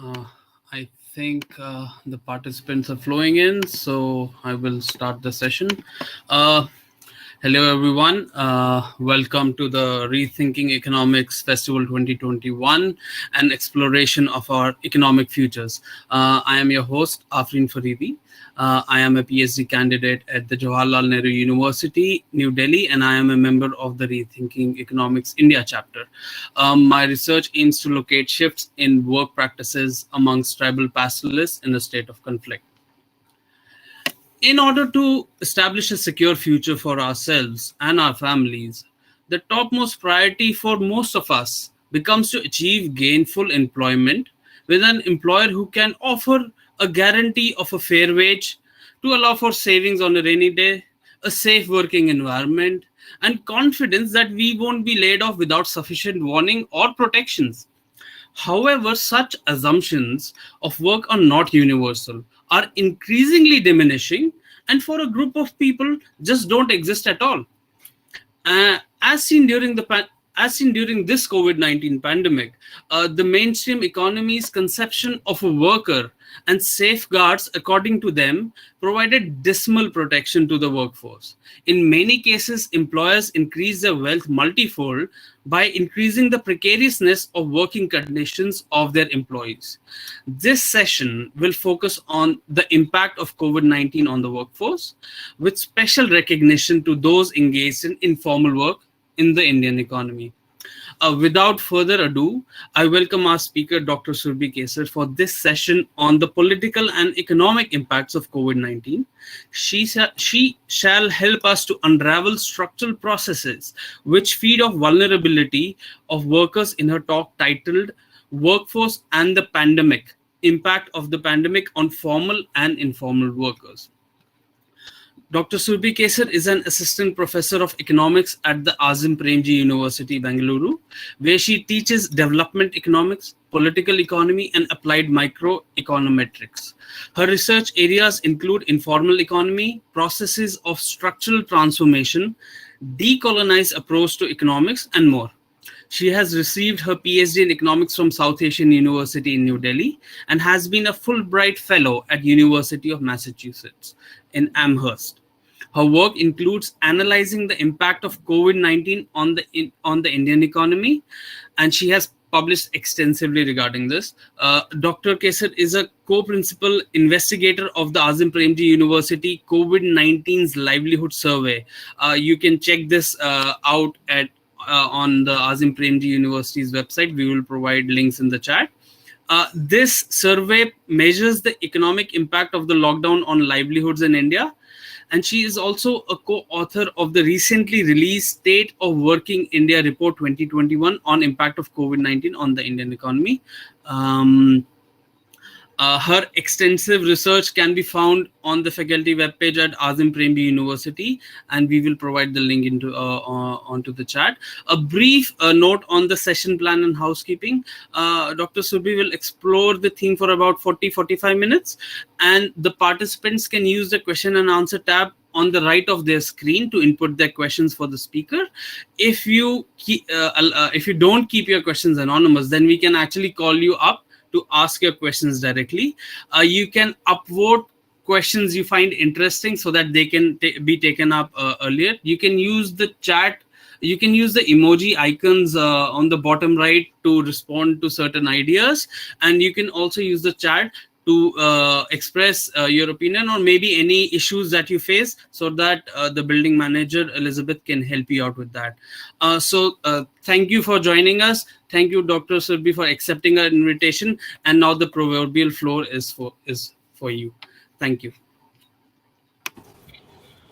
Uh, I think the participants are flowing in, so I will start the session. Uh, Hello, everyone. Welcome to the Rethinking Economics Festival 2021 and exploration of our economic futures. I am your host, Afreen Faridi. I am a PhD candidate at the Jawaharlal Nehru University, New Delhi, and I am a member of the Rethinking Economics India chapter. My research aims to locate shifts in work practices amongst tribal pastoralists in a state of conflict. In order to establish a secure future for ourselves and our families, the topmost priority for most of us becomes to achieve gainful employment with an employer who can offer a guarantee of a fair wage, to allow for savings on a rainy day, a safe working environment, and confidence that we won't be laid off without sufficient warning or protections. However, such assumptions of work are not universal, are increasingly diminishing, and for a group of people just don't exist at all. As seen during this COVID-19 pandemic, the mainstream economy's conception of a worker and safeguards, according to them, provided dismal protection to the workforce. In many cases, employers increase their wealth multifold by increasing the precariousness of working conditions of their employees. This session will focus on the impact of COVID-19 on the workforce, with special recognition to those engaged in informal work in the Indian economy. Without further ado, I welcome our speaker, Dr. Surbhi Kesar, for this session on the political and economic impacts of COVID-19. She shall help us to unravel structural processes which feed off vulnerability of workers in her talk titled Workforce and the Pandemic, Impact of the Pandemic on Formal and Informal Workers. Dr. Surbhi Kesar is an assistant professor of economics at the Azim Premji University, Bengaluru, where she teaches development economics, political economy, and applied micro-econometrics. Her research areas include informal economy, processes of structural transformation, decolonized approach to economics, and more. She has received her PhD in economics from South Asian University in New Delhi and has been a Fulbright Fellow at University of Massachusetts in Amherst. Her work includes analyzing the impact of COVID-19 on the Indian economy, and she has published extensively regarding this. Dr. Kesar is a co-principal investigator of the Azim Premji University COVID-19's Livelihoods Survey. You can check this out at on the Azim Premji University's website. We will provide links in the chat. This survey measures the economic impact of the lockdown on livelihoods in India. And she is also a co-author of the recently released State of Working India Report 2021 on impact of COVID-19 on the Indian economy. Her extensive research can be found on the faculty webpage at Azim Premji University, and we will provide the link onto the chat. A brief note on the session plan and housekeeping. Dr. Surbhi will explore the theme for about 40-45 minutes, and the participants can use the question and answer tab on the right of their screen to input their questions for the speaker. If you don't keep your questions anonymous, then we can actually call you up to ask your questions directly. You can upvote questions you find interesting so that they can be taken up earlier. You can use the chat. You can use the emoji icons on the bottom right to respond to certain ideas. And you can also use the chat to express your opinion or maybe any issues that you face, so that the building manager, Elizabeth, can help you out with that. So thank you for joining us. Thank you, Dr. Surbhi, for accepting our invitation. And now the proverbial floor is for you. Thank you.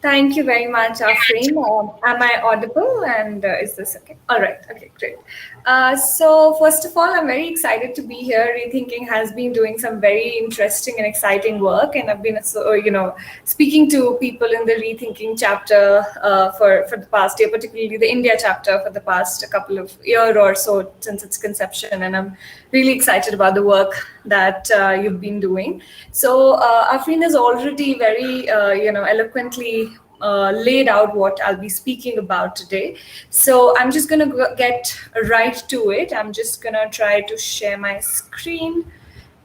Thank you very much, Afreen. Am I audible? And is this okay? All right. Okay, great. So first of all, I'm very excited to be here. Rethinking has been doing some very interesting and exciting work, and I've been, speaking to people in the Rethinking chapter for the past year, particularly the India chapter for the past couple of year or so since its conception, and I'm really excited about the work that you've been doing. So Afreen has already very, eloquently laid out what I'll be speaking about today. So I'm just going to get right to it. I'm just going to try to share my screen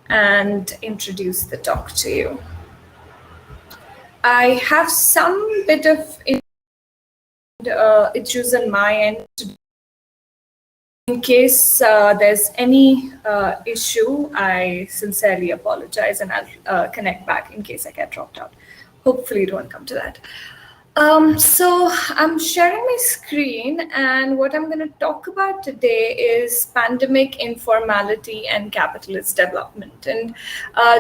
and introduce the talk to you. I have some bit of issues on my end. In case there's any issue, I sincerely apologize, and I'll connect back in case I get dropped out. Hopefully it won't come to that. So I'm sharing my screen, and what I'm going to talk about today is pandemic, informality, and capitalist development. And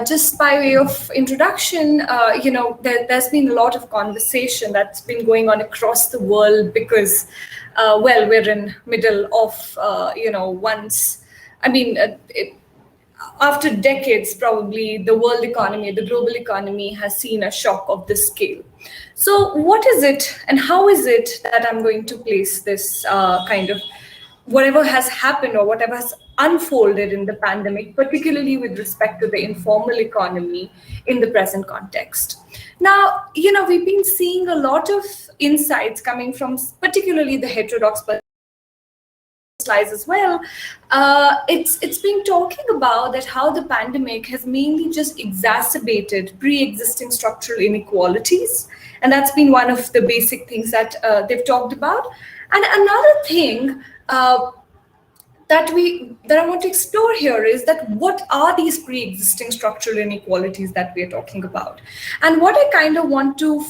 just by way of introduction, there's been a lot of conversation that's been going on across the world because, we're in middle of, after decades, probably the world economy, the global economy has seen a shock of this scale. So what is it and how is it that I'm going to place this kind of whatever has happened or whatever has unfolded in the pandemic, particularly with respect to the informal economy in the present context? Now, we've been seeing a lot of insights coming from particularly the heterodox slides as well. It's been talking about that how the pandemic has mainly just exacerbated pre-existing structural inequalities, and that's been one of the basic things that they've talked about. And another thing that I want to explore here is that what are these pre-existing structural inequalities that we are talking about? And what I kind of want to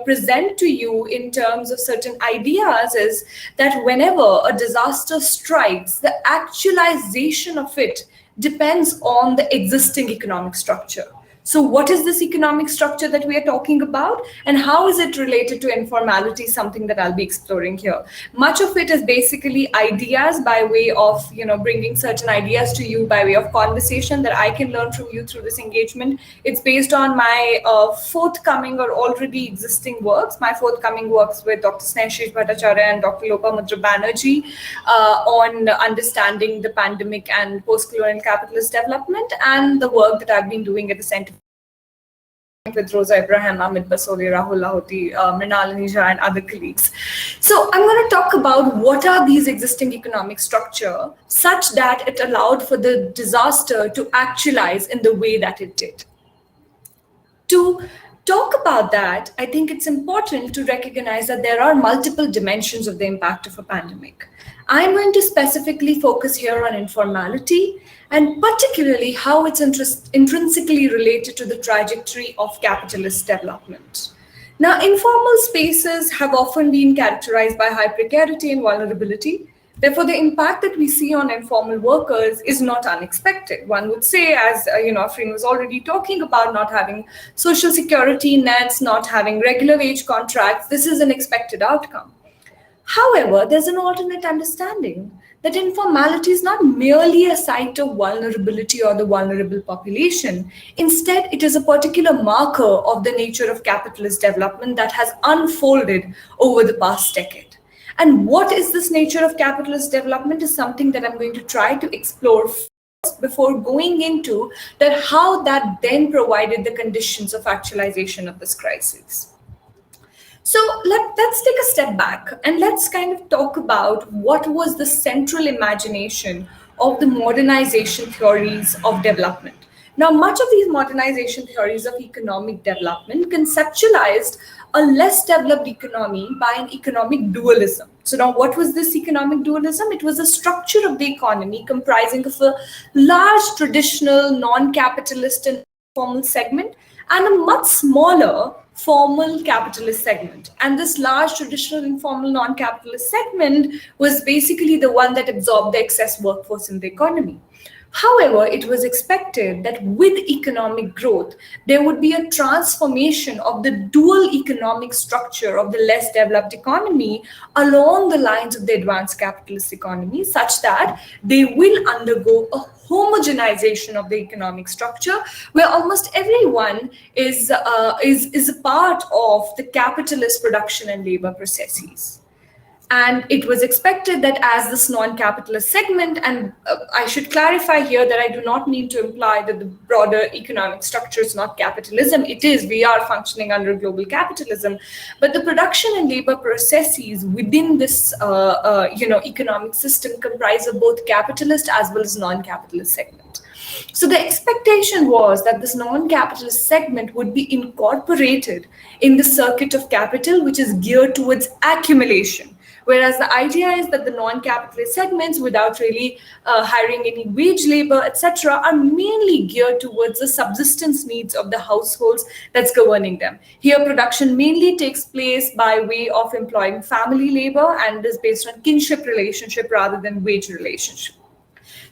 present to you in terms of certain ideas is that whenever a disaster strikes, the actualization of it depends on the existing economic structure. So what is this economic structure that we are talking about, and how is it related to informality, something that I'll be exploring here. Much of it is basically ideas by way of, bringing certain ideas to you by way of conversation that I can learn from you through this engagement. It's based on my forthcoming or already existing works, my forthcoming works with Dr. Snehashish Bhattacharya and Dr. Lopamudra Banerjee on understanding the pandemic and post-colonial capitalist development, and the work that I've been doing at the Center with Rosa Abraham, Amit Basoli, Rahul Lahoti, Mrinal Nija, and other colleagues. So I'm going to talk about what are these existing economic structure such that it allowed for the disaster to actualize in the way that it did. To talk about that, I think it's important to recognize that there are multiple dimensions of the impact of a pandemic. I'm going to specifically focus here on informality, and particularly how it's intrinsically related to the trajectory of capitalist development. Now, informal spaces have often been characterized by high precarity and vulnerability. Therefore, the impact that we see on informal workers is not unexpected. One would say, as Afreen was already talking about, not having social security nets, not having regular wage contracts, this is an expected outcome. However, there's an alternate understanding that informality is not merely a site of vulnerability or the vulnerable population. Instead, it is a particular marker of the nature of capitalist development that has unfolded over the past decade. And what is this nature of capitalist development is something that I'm going to try to explore first before going into that how that then provided the conditions of actualization of this crisis. So let's take a step back and let's kind of talk about what was the central imagination of the modernization theories of development. Now, much of these modernization theories of economic development conceptualized a less developed economy by an economic dualism. So now what was this economic dualism? It was a structure of the economy comprising of a large traditional non-capitalist and formal segment and a much smaller formal capitalist segment. And this large traditional informal non-capitalist segment was basically the one that absorbed the excess workforce in the economy. However, it was expected that with economic growth, there would be a transformation of the dual economic structure of the less developed economy along the lines of the advanced capitalist economy, such that they will undergo a homogenization of the economic structure, where almost everyone is a part of the capitalist production and labor processes. And it was expected that as this non-capitalist segment, and I should clarify here that I do not mean to imply that the broader economic structure is not capitalism. It is. We are functioning under global capitalism, but the production and labor processes within this, economic system comprise of both capitalist as well as non-capitalist segment. So the expectation was that this non-capitalist segment would be incorporated in the circuit of capital, which is geared towards accumulation. Whereas the idea is that the non-capitalist segments, without really hiring any wage labor, etc., are mainly geared towards the subsistence needs of the households that's governing them. Here, production mainly takes place by way of employing family labor and is based on kinship relationship rather than wage relationship.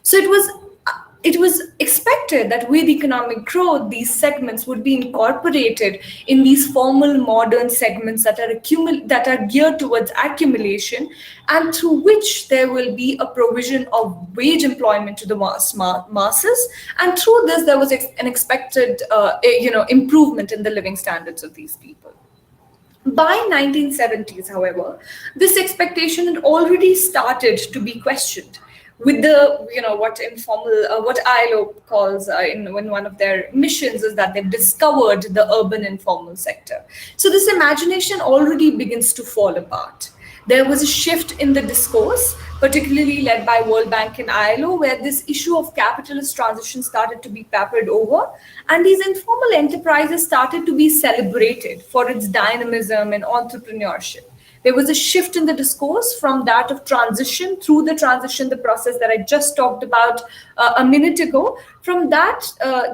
So it was expected that with economic growth, these segments would be incorporated in these formal modern segments that are geared towards accumulation, and through which there will be a provision of wage employment to the masses. And through this, there was an expected improvement in the living standards of these people. By 1970s, however, this expectation had already started to be questioned with the, what ILO calls in one of their missions is that they've discovered the urban informal sector. So this imagination already begins to fall apart. There was a shift in the discourse, particularly led by World Bank and ILO, where this issue of capitalist transition started to be papered over, and these informal enterprises started to be celebrated for its dynamism and entrepreneurship. There was a shift in the discourse from that of transition through the process that I just talked about a minute ago. From that,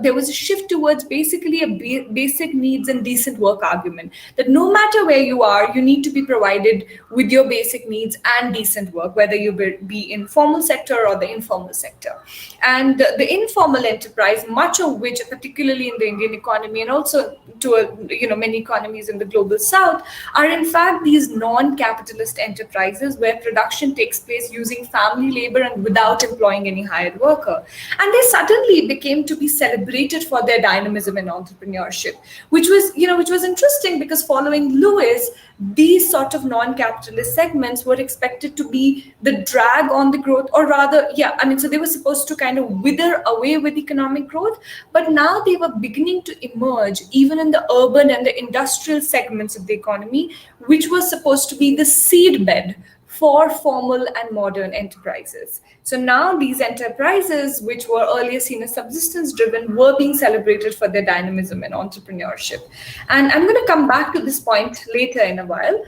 there was a shift towards basically a basic needs and decent work argument, that no matter where you are, you need to be provided with your basic needs and decent work, whether you be in formal sector or the informal sector. And the informal enterprise, much of which, particularly in the Indian economy and also to many economies in the global south, are in fact these non-capitalist enterprises where production takes place using family labor and without employing any hired worker. And they suddenly became to be celebrated for their dynamism and entrepreneurship, which was interesting, because following Lewis, these sort of non-capitalist segments were expected to be the drag on the growth, or rather, so they were supposed to kind of wither away with economic growth, but now they were beginning to emerge even in the urban and the industrial segments of the economy, which was supposed to be the seedbed for formal and modern enterprises. So now these enterprises, which were earlier seen as subsistence driven, were being celebrated for their dynamism and entrepreneurship. And I'm going to come back to this point later in a while.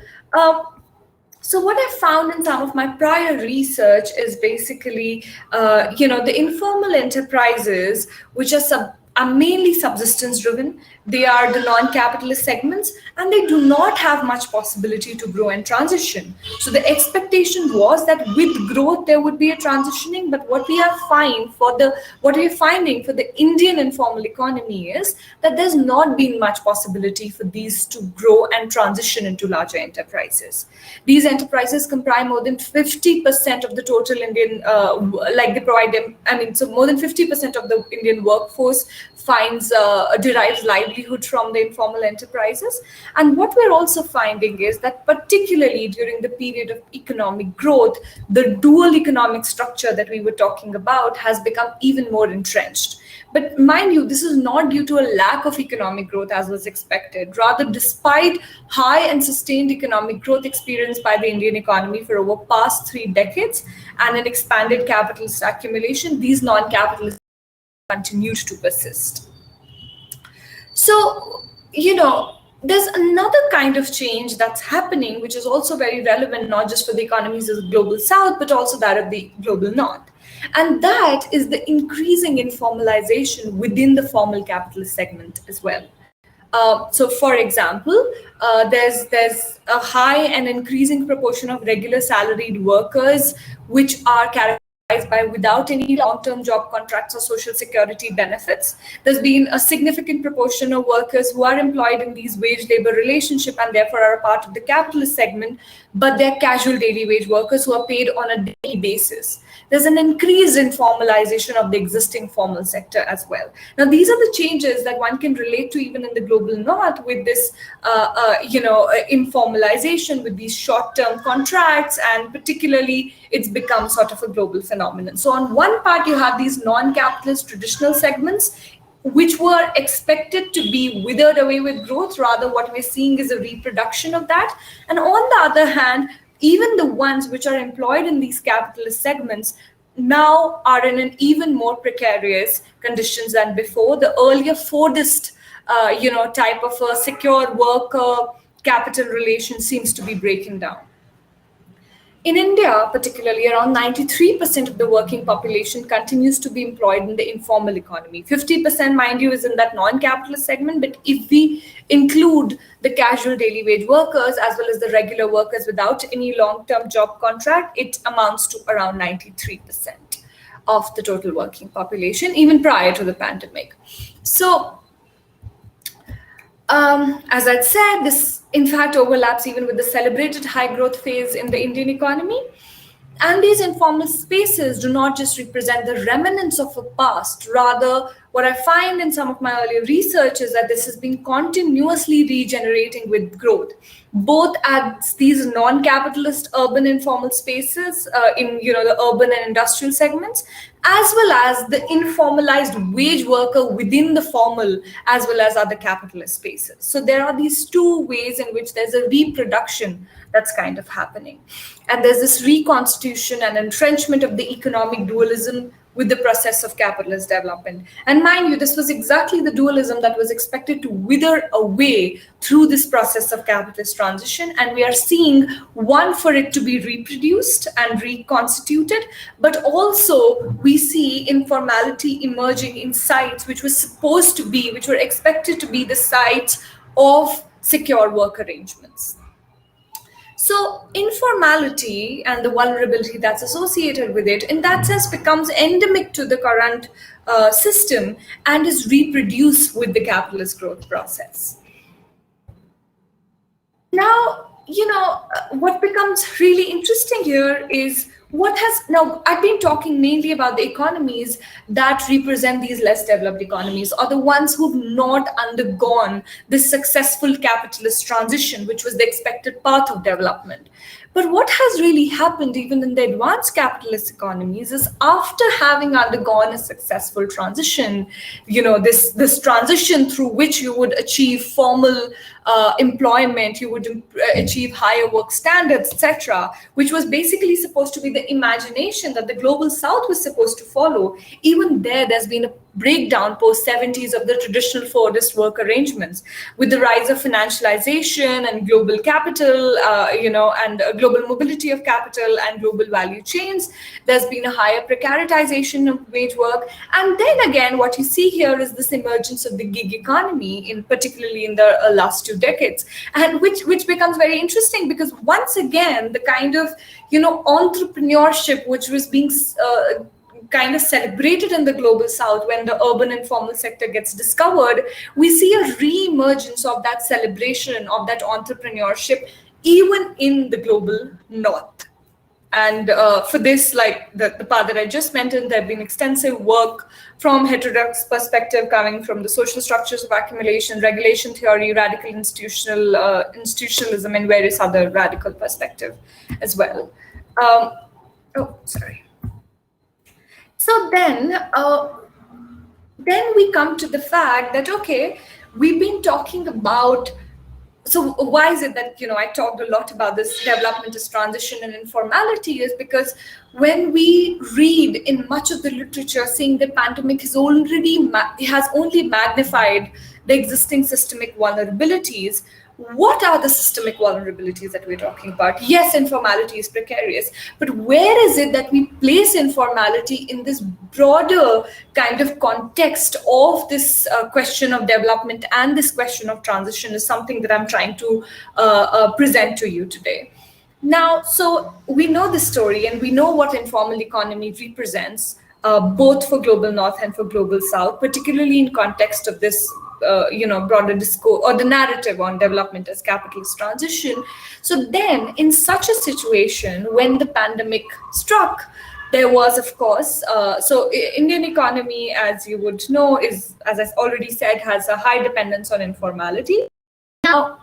So what I found in some of my prior research is basically, the informal enterprises, which are mainly subsistence driven. They are the non-capitalist segments, and they do not have much possibility to grow and transition. So the expectation was that with growth there would be a transitioning, but what we are finding for the Indian informal economy is that there's not been much possibility for these to grow and transition into larger enterprises. These enterprises comprise more than 50% of the total Indian, more than 50% of the Indian workforce derives livelihood from the informal enterprises. And what we're also finding is that particularly during the period of economic growth, the dual economic structure that we were talking about has become even more entrenched. But mind you, this is not due to a lack of economic growth as was expected. Rather, despite high and sustained economic growth experienced by the Indian economy for over past 3 decades and an expanded capitalist accumulation, these non-capitalist continued to persist. So, there's another kind of change that's happening, which is also very relevant, not just for the economies of the global south, but also that of the global north. And that is the increasing informalization within the formal capitalist segment as well. So, for example, there's a high and increasing proportion of regular salaried workers, which are characterized by without any long-term job contracts or social security benefits. There's been a significant proportion of workers who are employed in these wage labor relationship and therefore are a part of the capitalist segment, but they're casual daily wage workers who are paid on a daily basis. There's an increase in formalization of the existing formal sector as well. Now, these are the changes that one can relate to even in the global north with this, informalization, with these short-term contracts, and particularly it's become sort of a global phenomenon. So on one part, you have these non-capitalist traditional segments, which were expected to be withered away with growth. Rather, what we're seeing is a reproduction of that. And on the other hand, even the ones which are employed in these capitalist segments now are in an even more precarious conditions than before. The earlier Fordist, type of a secure worker capital relation seems to be breaking down. In India, particularly, around 93% of the working population continues to be employed in the informal economy. 50%, mind you, is in that non-capitalist segment, but if we include the casual daily wage workers as well as the regular workers without any long-term job contract, it amounts to around 93% of the total working population, even prior to the pandemic. So, as I'd said, this in fact overlaps even with the celebrated high growth phase in the Indian economy. And these informal spaces do not just represent the remnants of a past. Rather, what I find in some of my earlier research is that this has been continuously regenerating with growth, both at these non-capitalist urban informal spaces in the urban and industrial segments, as well as the informalized wage worker within the formal, as well as other capitalist spaces. So there are these two ways in which there's a reproduction that's kind of happening. And there's this reconstitution and entrenchment of the economic dualism with the process of capitalist development. And mind you, this was exactly the dualism that was expected to wither away through this process of capitalist transition. And we are seeing one, for it to be reproduced and reconstituted, but also we see informality emerging in sites which were expected to be the sites of secure work arrangements. So informality and the vulnerability that's associated with it, in that sense, becomes endemic to the current system and is reproduced with the capitalist growth process. Now, what becomes really interesting here is now I've been talking mainly about the economies that represent these less developed economies, or the ones who've not undergone this successful capitalist transition, which was the expected path of development. But what has really happened even in the advanced capitalist economies is, after having undergone a successful transition, this transition through which you would achieve formal employment, you would achieve higher work standards, etc., which was basically supposed to be the imagination that the global south was supposed to follow. Even there's been a breakdown post-70s of the traditional Fordist work arrangements, with the rise of financialization and global capital, and global mobility of capital and global value chains. There's been a higher precaritization of wage work. And then again, what you see here is this emergence of the gig economy, particularly in the last 2 decades, and which becomes very interesting, because once again, the kind of entrepreneurship which was being kind of celebrated in the global south when the urban informal sector gets discovered, we see a re-emergence of that celebration of that entrepreneurship even in the global north. And for this, like the part that I just mentioned, there have been extensive work from heterodox perspective coming from the social structures of accumulation, regulation theory, radical institutionalism, and various other radical perspective as well. So then we come to the fact that, okay, we've been talking about, so why is it that, I talked a lot about this development as transition and informality, is because when we read in much of the literature saying the pandemic has only magnified the existing systemic vulnerabilities, what are the systemic vulnerabilities that we're talking about? Yes, informality is precarious, but where is it that we place informality in this broader kind of context of this question of development and this question of transition is something that I'm trying to present to you today. Now, so we know the story and we know what informal economy represents, both for global north and for global south, particularly in context of this broader discourse or the narrative on development as capitalist transition. So then, in such a situation, when the pandemic struck, there was, of course, so Indian economy, as you would know, is, as I already said, has a high dependence on informality. Now,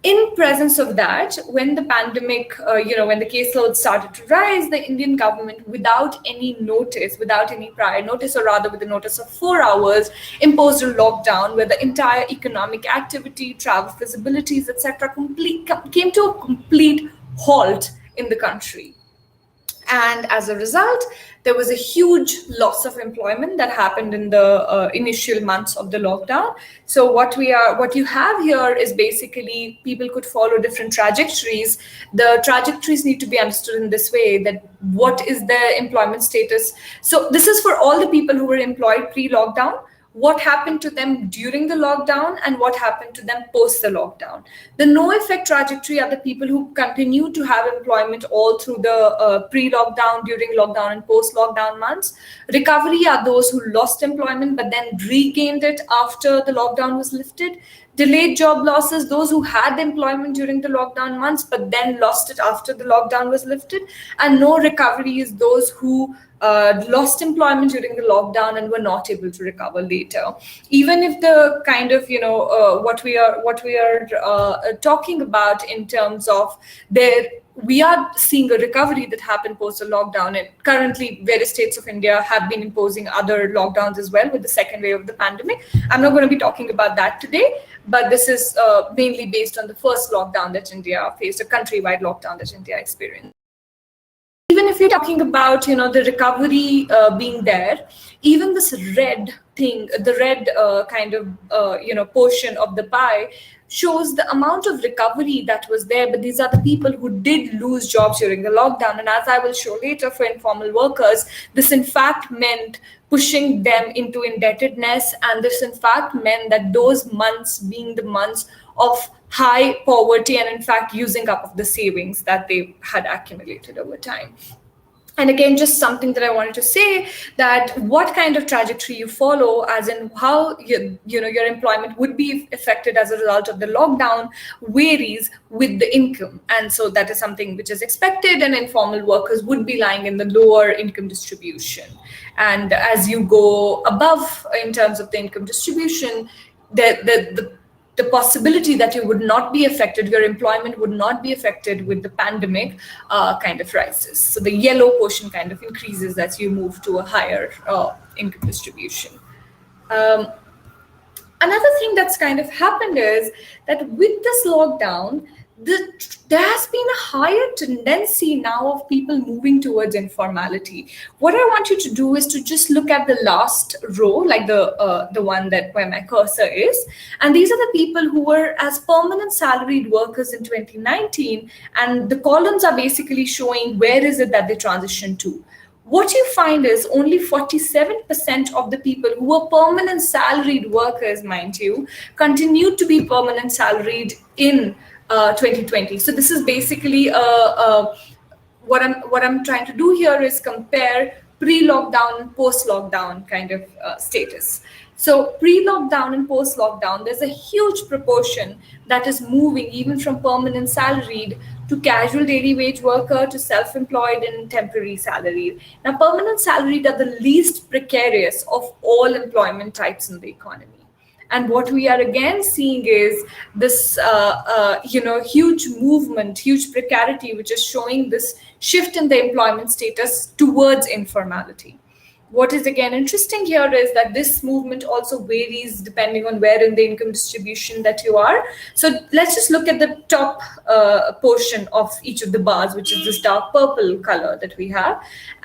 in presence of that, when the pandemic, when the caseload started to rise, the Indian government, without any prior notice, or rather with a notice of 4 hours, imposed a lockdown where the entire economic activity, travel feasibilities, etc., came to a complete halt in the country. And as a result, there was a huge loss of employment that happened in the initial months of the lockdown. So what you have here is basically people could follow different trajectories. The trajectories need to be understood in this way, that what is their employment status. So this is for all the people who were employed pre-lockdown, what happened to them during the lockdown, and what happened to them post the lockdown. The no effect trajectory are the people who continue to have employment all through the pre-lockdown, during lockdown, and post-lockdown months. Recovery are those who lost employment but then regained it after the lockdown was lifted. Delayed job losses, those who had employment during the lockdown months but then lost it after the lockdown was lifted. And no recovery is those who lost employment during the lockdown and were not able to recover later. Even if the kind of what we are talking about in terms of we are seeing a recovery that happened post the lockdown, and currently various states of India have been imposing other lockdowns as well with the second wave of the pandemic. I'm not going to be talking about that today, but this is mainly based on the first lockdown that India faced, a countrywide lockdown that India experienced. Even if you're talking about the recovery being there, even this red thing, the red kind of portion of the pie shows the amount of recovery that was there. But these are the people who did lose jobs during the lockdown, and as I will show later, for informal workers, this in fact meant pushing them into indebtedness, and this in fact meant that those months being the months of high poverty and in fact using up of the savings that they had accumulated over time. And again, just something that I wanted to say, that what kind of trajectory you follow, as in how your employment would be affected as a result of the lockdown, varies with the income. And so that is something which is expected, and informal workers would be lying in the lower income distribution. And as you go above in terms of the income distribution, the possibility that you would not be affected, your employment would not be affected with the pandemic kind of rises. So the yellow portion kind of increases as you move to a higher income distribution. Another thing that's kind of happened is that with this lockdown, there has been a higher tendency now of people moving towards informality. What I want you to do is to just look at the last row, like the one that where my cursor is, and these are the people who were as permanent salaried workers in 2019, and the columns are basically showing where is it that they transitioned to. What you find is only 47% of the people who were permanent salaried workers, mind you, continued to be permanent salaried in 2020. So this is basically what I'm trying to do here is compare pre-lockdown and post-lockdown kind of status. So pre-lockdown and post-lockdown, there's a huge proportion that is moving even from permanent salaried to casual daily wage worker to self-employed and temporary salaried. Now, permanent salaried are the least precarious of all employment types in the economy. And what we are again seeing is this, huge movement, huge precarity, which is showing this shift in the employment status towards informality. What is again interesting here is that this movement also varies depending on where in the income distribution that you are. So let's just look at the top portion of each of the bars, which is this dark purple color that we have.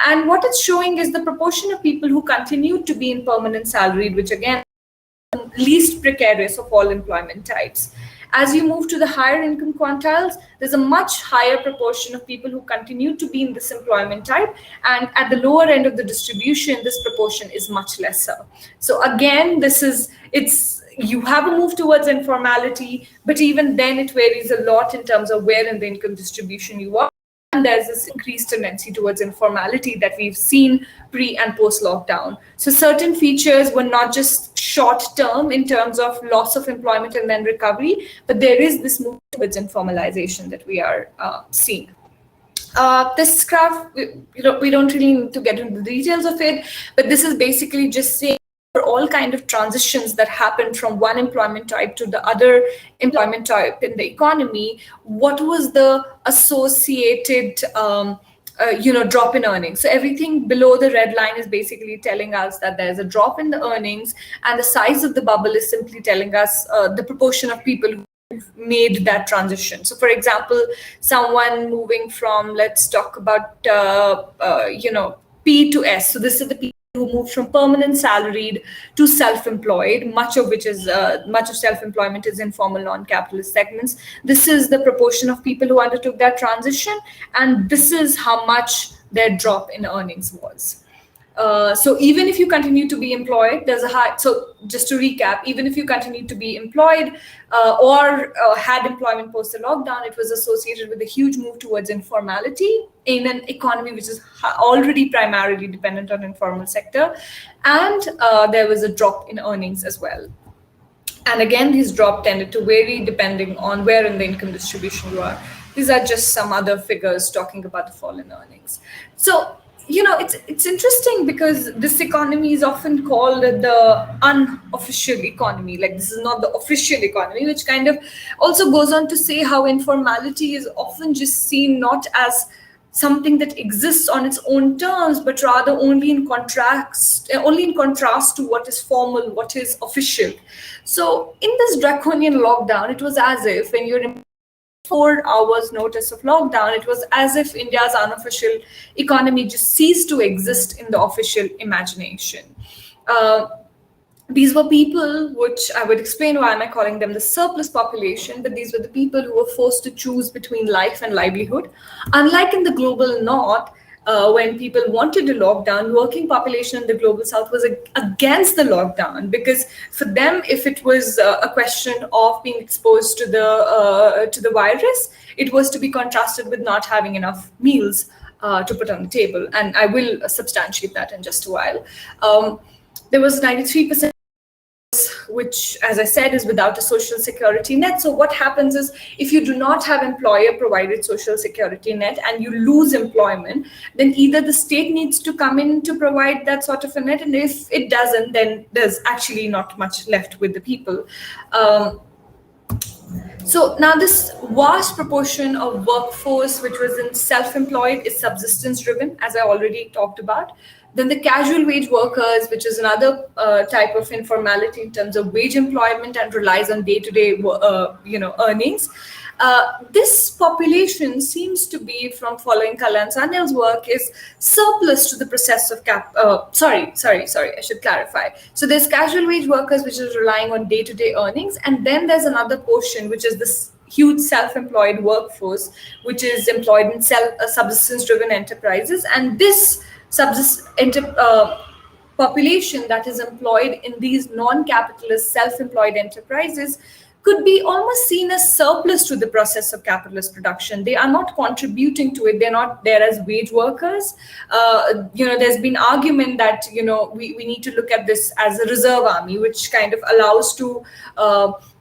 And what it's showing is the proportion of people who continue to be in permanent salaried, which again, least precarious of all employment types. As you move to the higher income quantiles, there's a much higher proportion of people who continue to be in this employment type, and at the lower end of the distribution, this proportion is much lesser. So again, you have a move towards informality, but even then it varies a lot in terms of where in the income distribution you are. And there's this increased tendency towards informality that we've seen pre and post lockdown. So certain features were not just short term in terms of loss of employment and then recovery, but there is this move towards informalization that we are seeing. This graph, we don't really need to get into the details of it, but this is basically just saying for all kind of transitions that happen from one employment type to the other employment type in the economy, what was the associated drop in earnings. So everything below the red line is basically telling us that there's a drop in the earnings, and the size of the bubble is simply telling us the proportion of people who made that transition. So, for example, someone moving from, let's talk about, P to S. So this is the people who moved from permanent salaried to self-employed, much of self-employment is informal non-capitalist segments. This is the proportion of people who undertook that transition, and this is how much their drop in earnings was. So even if you continue to be employed, there's a high. So just to recap, even if you continue to be employed or had employment post the lockdown, it was associated with a huge move towards informality in an economy which is already primarily dependent on informal sector, and there was a drop in earnings as well. And again, these drop tended to vary depending on where in the income distribution you are. These are just some other figures talking about the fall in earnings. So it's interesting because this economy is often called the unofficial economy. Like, this is not the official economy, which kind of also goes on to say how informality is often just seen not as something that exists on its own terms, but rather only in contrast to what is formal, what is official. So in this draconian lockdown, it was as if when you're 4 hours notice of lockdown, it was as if India's unofficial economy just ceased to exist in the official imagination. These were people, which I would explain why am I calling them the surplus population, but these were the people who were forced to choose between life and livelihood. Unlike in the global north, when people wanted a lockdown, working population in the global south was against the lockdown, because for them, if it was a question of being exposed to the virus, it was to be contrasted with not having enough meals to put on the table. And I will substantiate that in just a while. There was 93%, which, as I said, is without a social security net. So what happens is, if you do not have employer-provided social security net and you lose employment, then either the state needs to come in to provide that sort of a net, and if it doesn't, then there's actually not much left with the people. So now this vast proportion of workforce which was in self-employed is subsistence-driven, as I already talked about. Then the casual wage workers, which is another type of informality in terms of wage employment and relies on day-to-day, earnings. This population seems to be, from following Kala and Sanil's work, is surplus to the process of sorry, I should clarify. So there's casual wage workers, which is relying on day-to-day earnings. And then there's another portion, which is this huge self-employed workforce, which is employed in subsistence-driven enterprises. And this population that is employed in these non-capitalist self-employed enterprises could be almost seen as surplus to the process of capitalist production. They are not contributing to it. They're not there as wage workers. There's been argument that, we need to look at this as a reserve army, which kind of allows to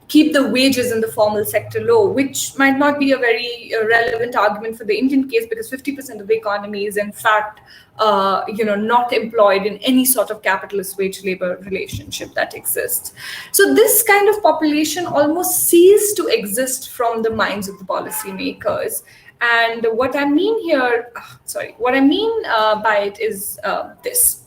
keep the wages in the formal sector low, which might not be a very relevant argument for the Indian case, because 50% of the economy is in fact, not employed in any sort of capitalist wage labor relationship that exists. So this kind of population almost ceased to exist from the minds of the policymakers. And what I mean by it is this.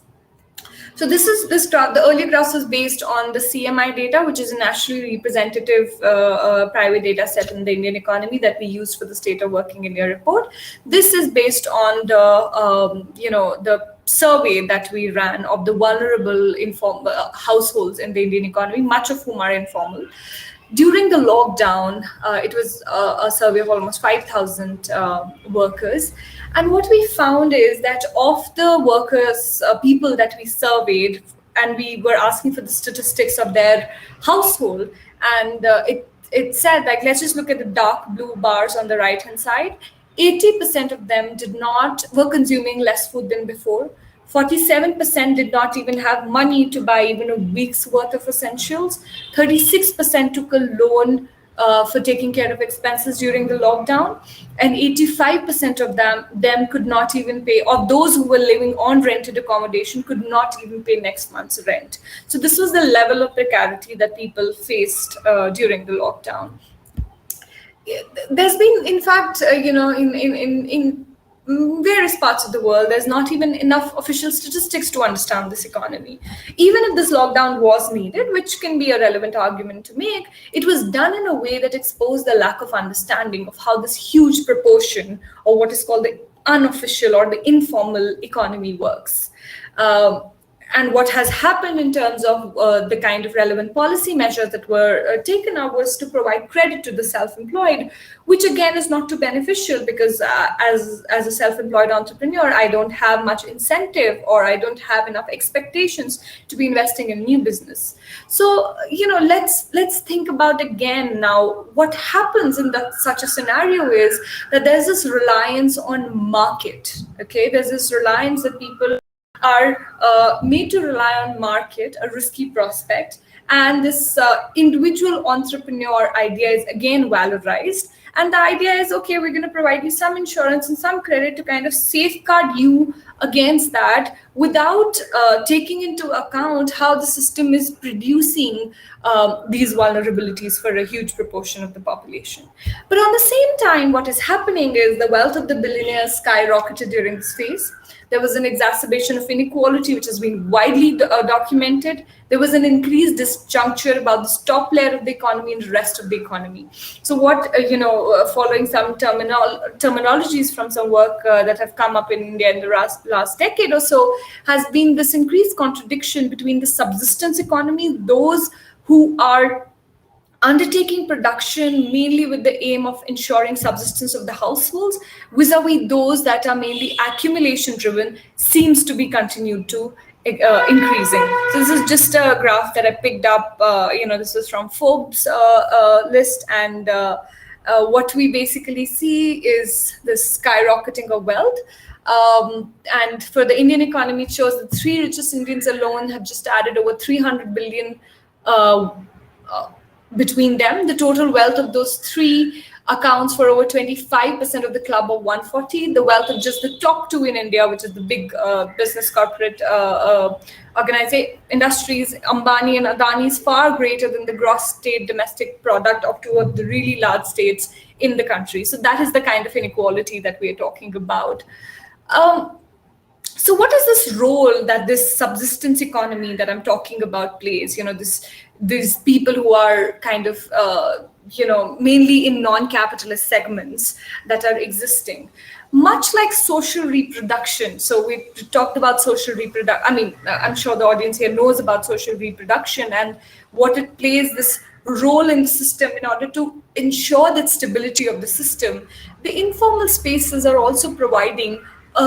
So the earlier graphs was based on the CMI data, which is a nationally representative private data set in the Indian economy that we used for the State of Working India report. This is based on the survey that we ran of the vulnerable households in the Indian economy, much of whom are informal. During the lockdown, it was a survey of almost 5,000 workers. And what we found is that of the workers, people that we surveyed, and we were asking for the statistics of their household, and it said, like, let's just look at the dark blue bars on the right-hand side. 80% of them were consuming less food than before. 47% did not even have money to buy even a week's worth of essentials. 36% took a loan for taking care of expenses during the lockdown, and 85% of them could not even pay, or those who were living on rented accommodation could not even pay next month's rent. So this was the level of precarity that people faced during the lockdown. There's been, in fact, in various parts of the world, there's not even enough official statistics to understand this economy. Even if this lockdown was needed, which can be a relevant argument to make, it was done in a way that exposed the lack of understanding of how this huge proportion, or what is called the unofficial or the informal economy works. And what has happened in terms of the kind of relevant policy measures that were taken up was to provide credit to the self-employed, which again is not too beneficial, because as a self-employed entrepreneur, I don't have much incentive, or I don't have enough expectations to be investing in new business. So, let's think about again now what happens in such a scenario is that there's this reliance on market. Okay, there's this reliance that people are made to rely on market, a risky prospect, and this individual entrepreneur idea is again valorized. And the idea is, okay, we're going to provide you some insurance and some credit to kind of safeguard you against that, without taking into account how the system is producing these vulnerabilities for a huge proportion of the population. But on the same time, what is happening is the wealth of the billionaires skyrocketed during this phase. There was an exacerbation of inequality, which has been widely documented. There was an increased disjuncture about the top layer of the economy and the rest of the economy. So what, following some terminologies from some work that have come up in India in the last decade or so, has been this increased contradiction between the subsistence economy, those who are undertaking production mainly with the aim of ensuring subsistence of the households, vis-a-vis those that are mainly accumulation driven, seems to be continued to increasing. So this is just a graph that I picked up. This is from Forbes list, and what we basically see is this skyrocketing of wealth. And for the Indian economy, it shows the 3 richest Indians alone have just added over 300 billion between them. The total wealth of those 3 accounts for over 25% of the club of 140. The wealth of just the top 2 in India, which is the big business corporate industries, Ambani and Adani, is far greater than the gross state domestic product of 2 of the really large states in the country. So that is the kind of inequality that we are talking about. So what is this role that this subsistence economy that I'm talking about plays? These people who are kind of, mainly in non-capitalist segments that are existing. Much like social reproduction. So we talked about social reproduction. I'm sure the audience here knows about social reproduction and what it plays this role in the system in order to ensure that stability of the system. The informal spaces are also providing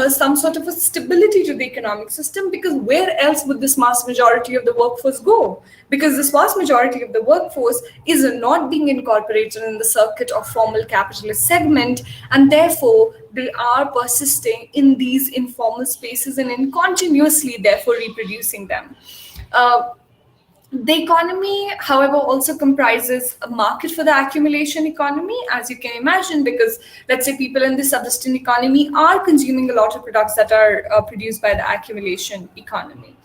some sort of a stability to the economic system, because where else would this mass majority of the workforce go? Because this vast majority of the workforce is not being incorporated in the circuit of formal capitalist segment, and therefore they are persisting in these informal spaces and continuously therefore reproducing them. The economy, however, also comprises a market for the accumulation economy, as you can imagine, because let's say people in the subsistence economy are consuming a lot of products that are produced by the accumulation economy.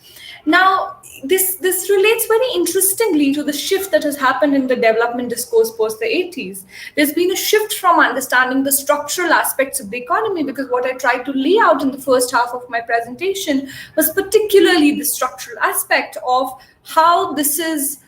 Now, this relates very interestingly to the shift that has happened in the development discourse post the 80s. There's been a shift from understanding the structural aspects of the economy, because what I tried to lay out in the first half of my presentation was particularly the structural aspect of how this is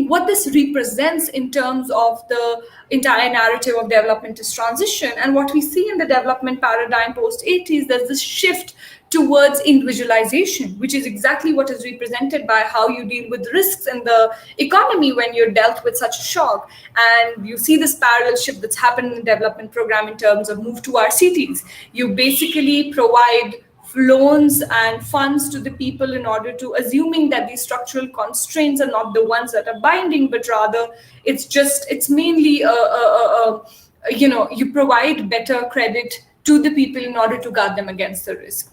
what this represents in terms of the entire narrative of development is transition. And what we see in the development paradigm post 80s, there's this shift towards individualization, which is exactly what is represented by how you deal with risks in the economy when you're dealt with such a shock. And you see this parallel shift that's happened in the development program in terms of move to our cities. You basically provide loans and funds to the people in order to, assuming that these structural constraints are not the ones that are binding, but rather it's mainly you provide better credit to the people in order to guard them against the risk.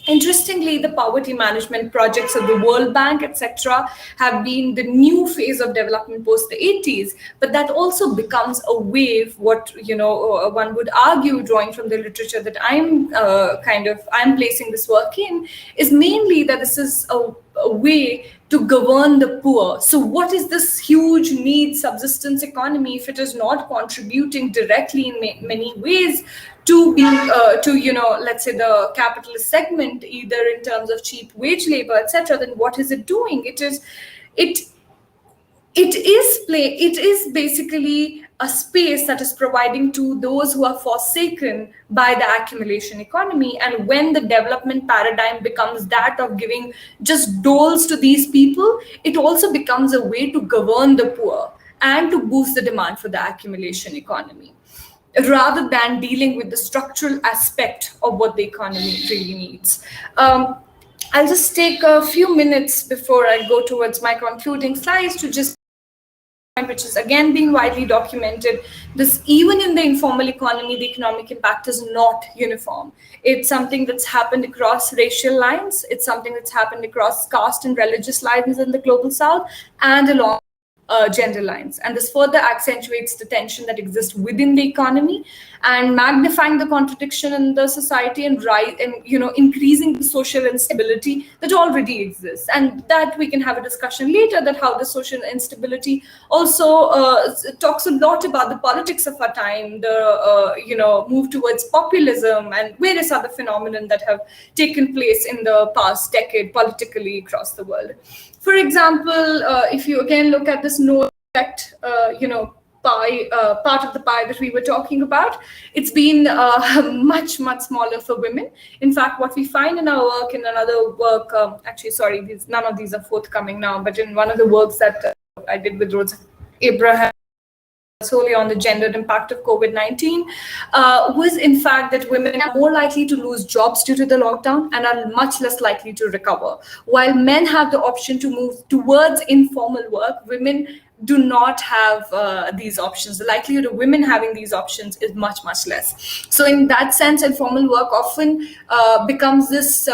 Interestingly, the poverty management projects of the World Bank, etc., have been the new phase of development post the 80s. But that also becomes a wave. What one would argue, drawing from the literature that I'm placing this work in, is mainly that this is way to govern the poor. So what is this huge need subsistence economy if it is not contributing directly in many ways to let's say the capitalist segment, either in terms of cheap wage labor, etc.? Then what is it doing? It is basically a space that is providing to those who are forsaken by the accumulation economy. And when the development paradigm becomes that of giving just doles to these people, it also becomes a way to govern the poor and to boost the demand for the accumulation economy, rather than dealing with the structural aspect of what the economy really needs. I'll just take a few minutes before I go towards my concluding slides to just, which is again being widely documented, this even in the informal economy, the economic impact is not uniform. It's something that's happened across racial lines. It's something that's happened across caste and religious lines in the global south and along gender lines. And this further accentuates the tension that exists within the economy and magnifying the contradiction in the society and increasing the social instability that already exists. And that we can have a discussion later, that how the social instability also talks a lot about the politics of our time, the move towards populism and various other phenomena that have taken place in the past decade politically across the world. For example, if you again look at this no effect, pie, part of the pie that we were talking about, it's been much smaller for women. In fact, what we find in our work, in another work, none of these are forthcoming now, but in one of the works that I did with Rose Abraham, solely on the gendered impact of COVID-19, was in fact that women are more likely to lose jobs due to the lockdown and are much less likely to recover. While men have the option to move towards informal work, women do not have these options. The likelihood of women having these options is much less. So in that sense, informal work often becomes this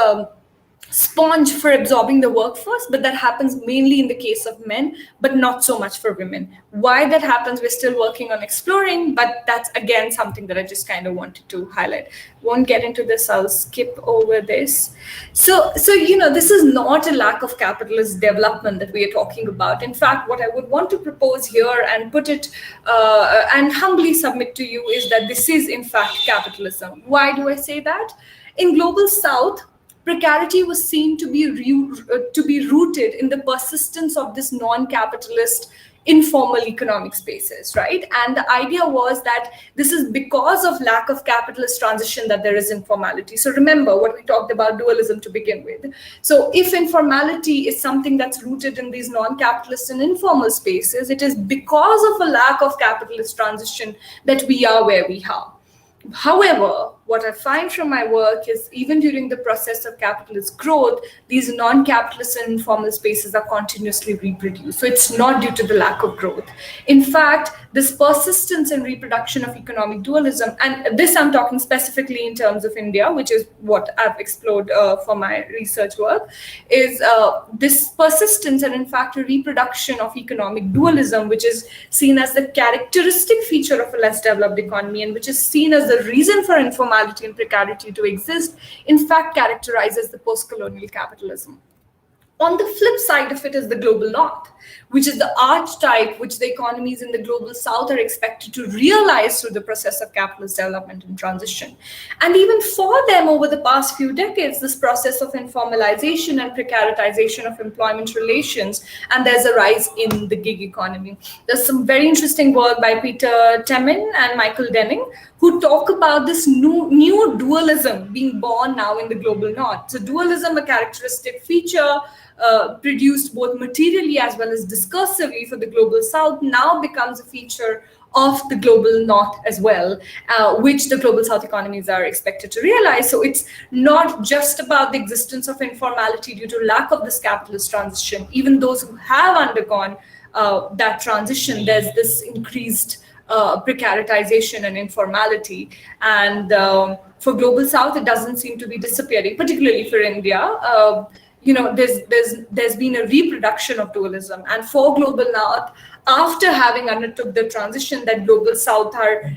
sponge for absorbing the workforce, but that happens mainly in the case of men, but not so much for women. Why that happens, we're still working on exploring, but that's again something that I just kind of wanted to highlight. Won't get into this, I'll skip over this. So this is not a lack of capitalist development that we are talking about. In fact, what I would want to propose here and put it and humbly submit to you is that this is in fact capitalism. Why do I say that? In Global South, precarity was seen to be rooted in the persistence of this non-capitalist informal economic spaces, right? And the idea was that this is because of lack of capitalist transition that there is informality. So remember what we talked about dualism to begin with. So if informality is something that's rooted in these non-capitalist and informal spaces, it is because of a lack of capitalist transition that we are where we are. However, what I find from my work is even during the process of capitalist growth, these non-capitalist and informal spaces are continuously reproduced. So it's not due to the lack of growth. In fact, this persistence and reproduction of economic dualism, and this I'm talking specifically in terms of India, which is what I've explored for my research work, is this persistence and in fact a reproduction of economic dualism, which is seen as the characteristic feature of a less developed economy and which is seen as the reason for informality and precarity to exist, in fact characterizes the post-colonial capitalism. On the flip side of it is the global north, which is the archetype which the economies in the global south are expected to realize through the process of capitalist development and transition. And even for them over the past few decades, this process of informalization and precaritization of employment relations, and there's a rise in the gig economy. There's some very interesting work by Peter Temin and Michael Denning, who talk about this new dualism being born now in the global north. So dualism, a characteristic feature produced both materially as well as discursively for the global south, now becomes a feature of the global north as well, which the global south economies are expected to realize. So it's not just about the existence of informality due to lack of this capitalist transition. Even those who have undergone that transition, there's this increased precaritization and informality. And for global south, it doesn't seem to be disappearing, particularly for India. There's been a reproduction of dualism, and for global north, after having undertook the transition that global south are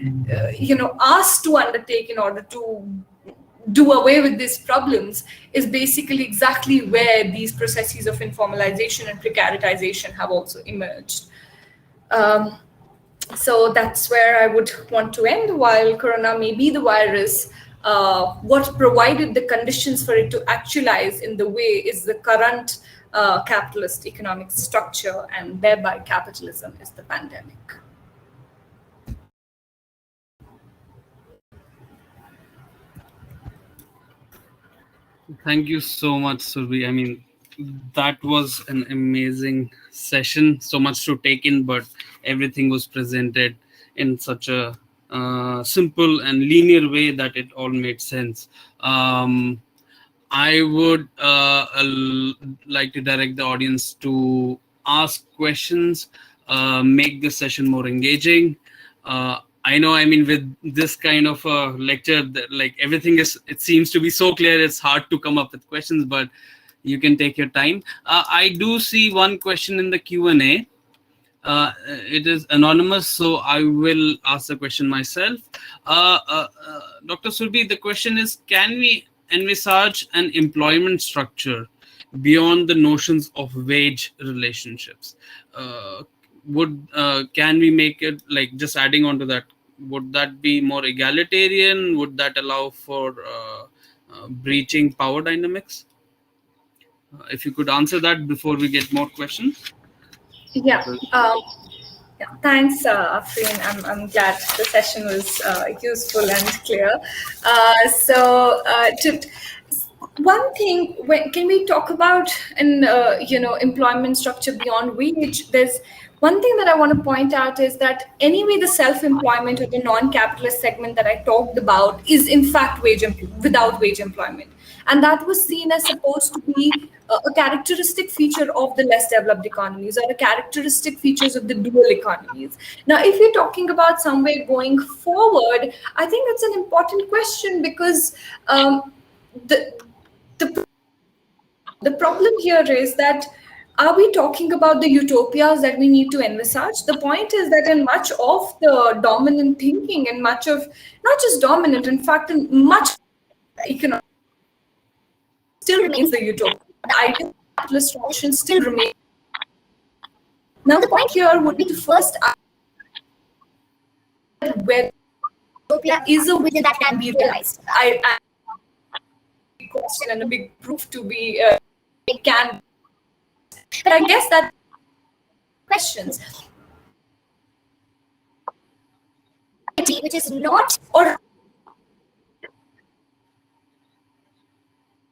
asked to undertake in order to do away with these problems is basically exactly where these processes of informalization and precaritization have also emerged. Um, so that's where I would want to end. While corona may be the virus, what provided the conditions for it to actualize in the way is the current capitalist economic structure, and thereby capitalism is the pandemic. Thank you so much, Surbhi. I mean, that was an amazing session. So much to take in, but everything was presented in such a simple and linear way that it all made sense. I would like to direct the audience to ask questions, make the session more engaging. I know, I mean, with this kind of a lecture, that, like, everything is, it seems to be so clear, it's hard to come up with questions, but you can take your time. I do see one question in the Q&A. It is anonymous, so I will ask the question myself. Dr. Surbhi, the question is, can we envisage an employment structure beyond the notions of wage relationships? Can we make it, like, just adding on to that, would that be more egalitarian? Would that allow for breaching power dynamics? If you could answer that before we get more questions. Yeah. Yeah, thanks, Afreen. I'm glad the session was useful and clear. One thing, can we talk about employment structure beyond wage? There's one thing that I want to point out is that anyway, the self-employment or the non-capitalist segment that I talked about is in fact without wage employment. And that was seen as supposed to be a characteristic feature of the less developed economies, or a characteristic features of the dual economies. Now, if you're talking about somewhere going forward, I think that's an important question, because the problem here is that, are we talking about the utopias that we need to envisage? The point is that in much of the dominant thinking, and much of, not just dominant, in fact, in much economic still remains the utopia. The ideal capitalist solution still remains. Now, the point here would be to first ask whether utopia is a vision that can be realized. I question and a big proof to be it can. But I guess that questions, which is not, or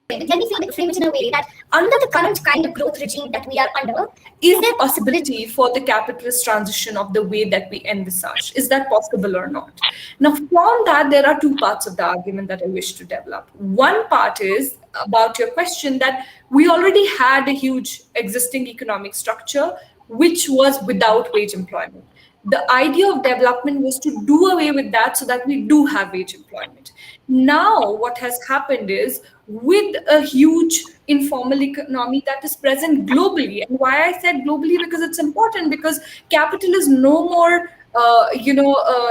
let me frame it in a way that under the current kind of growth regime that we are under, is there possibility for the capitalist transition of the way that we envisage? Is that possible or not? Now, from that, there are two parts of the argument that I wish to develop. One part is about your question that we already had a huge existing economic structure which was without wage employment. The idea of development was to do away with that so that we do have wage employment. Now, what has happened is, with a huge informal economy that is present globally, and why I said globally, because it's important, because capital is no more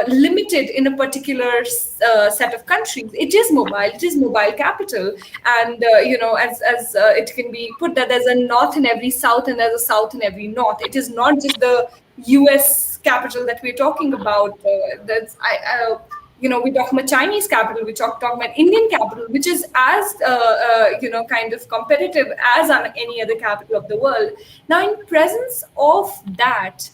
limited in a particular set of countries. It is mobile. It is mobile capital, and as it can be put, that there's a north in every south, and there's a south in every north. It is not just the U.S. capital that we're talking about. We talk about Chinese capital, we talk about Indian capital, which is as kind of competitive as any other capital of the world. Now, in presence of that,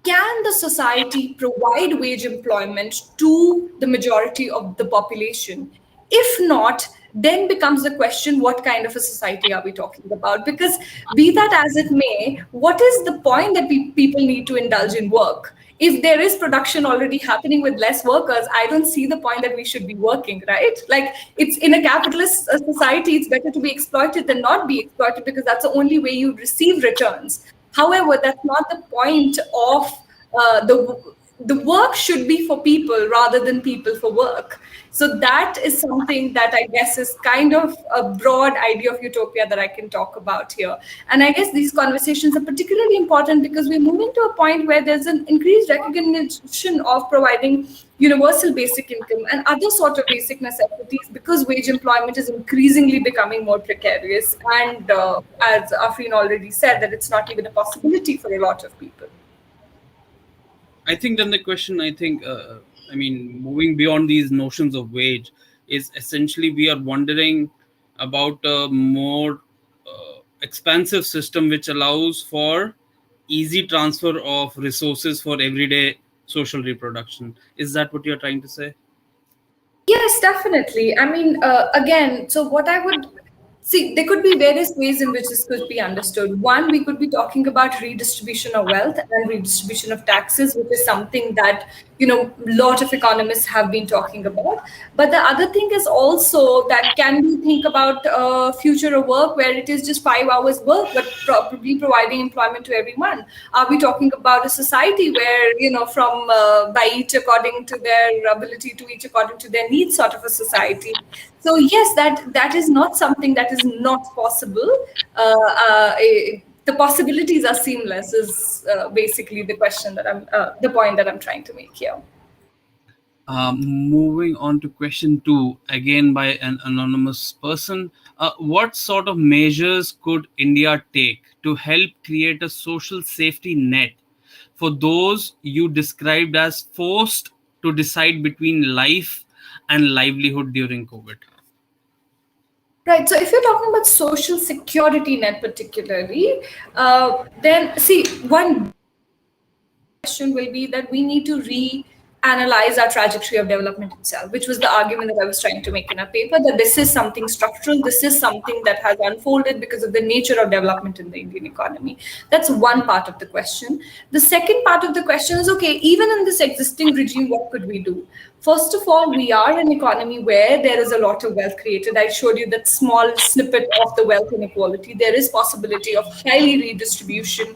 can the society provide wage employment to the majority of the population? If not, then becomes the question, what kind of a society are we talking about? Because be that as it may, what is the point that people need to indulge in work? If there is production already happening with less workers, I don't see the point that we should be working, right? Like, it's in a capitalist society, it's better to be exploited than not be exploited, because that's the only way you receive returns. However, that's not the point of the work should be for people rather than people for work. So that is something that I guess is kind of a broad idea of utopia that I can talk about here. And I guess these conversations are particularly important because we're moving to a point where there's an increased recognition of providing universal basic income and other sort of basic necessities, because wage employment is increasingly becoming more precarious. And as Afreen already said, that it's not even a possibility for a lot of people. I think then the question, moving beyond these notions of wage is essentially we are wondering about a more expansive system which allows for easy transfer of resources for everyday social reproduction. Is that what you're trying to say? Yes, definitely. I mean, again, so what I would see, there could be various ways in which this could be understood. One, we could be talking about redistribution of wealth and redistribution of taxes, which is something that, a lot of economists have been talking about. But the other thing is also that, can we think about a future of work where it is just 5 hours work, but probably providing employment to everyone? Are we talking about a society where, from by each according to their ability to each according to their needs sort of a society? So yes, that is not something that is not possible. The possibilities are seamless is basically the question that the point that I'm trying to make here. Moving on to question 2, again by an anonymous person. What sort of measures could India take to help create a social safety net for those you described as forced to decide between life and livelihood during COVID? Right. So if you're talking about social security net particularly, then see, one question will be that we need to reanalyze our trajectory of development itself, which was the argument that I was trying to make in a paper, that this is something structural, this is something that has unfolded because of the nature of development in the Indian economy. That's one part of the question. The second part of the question is, okay, even in this existing regime, what could we do? First of all, we are an economy where there is a lot of wealth created. I showed you that small snippet of the wealth inequality. There is possibility of highly redistribution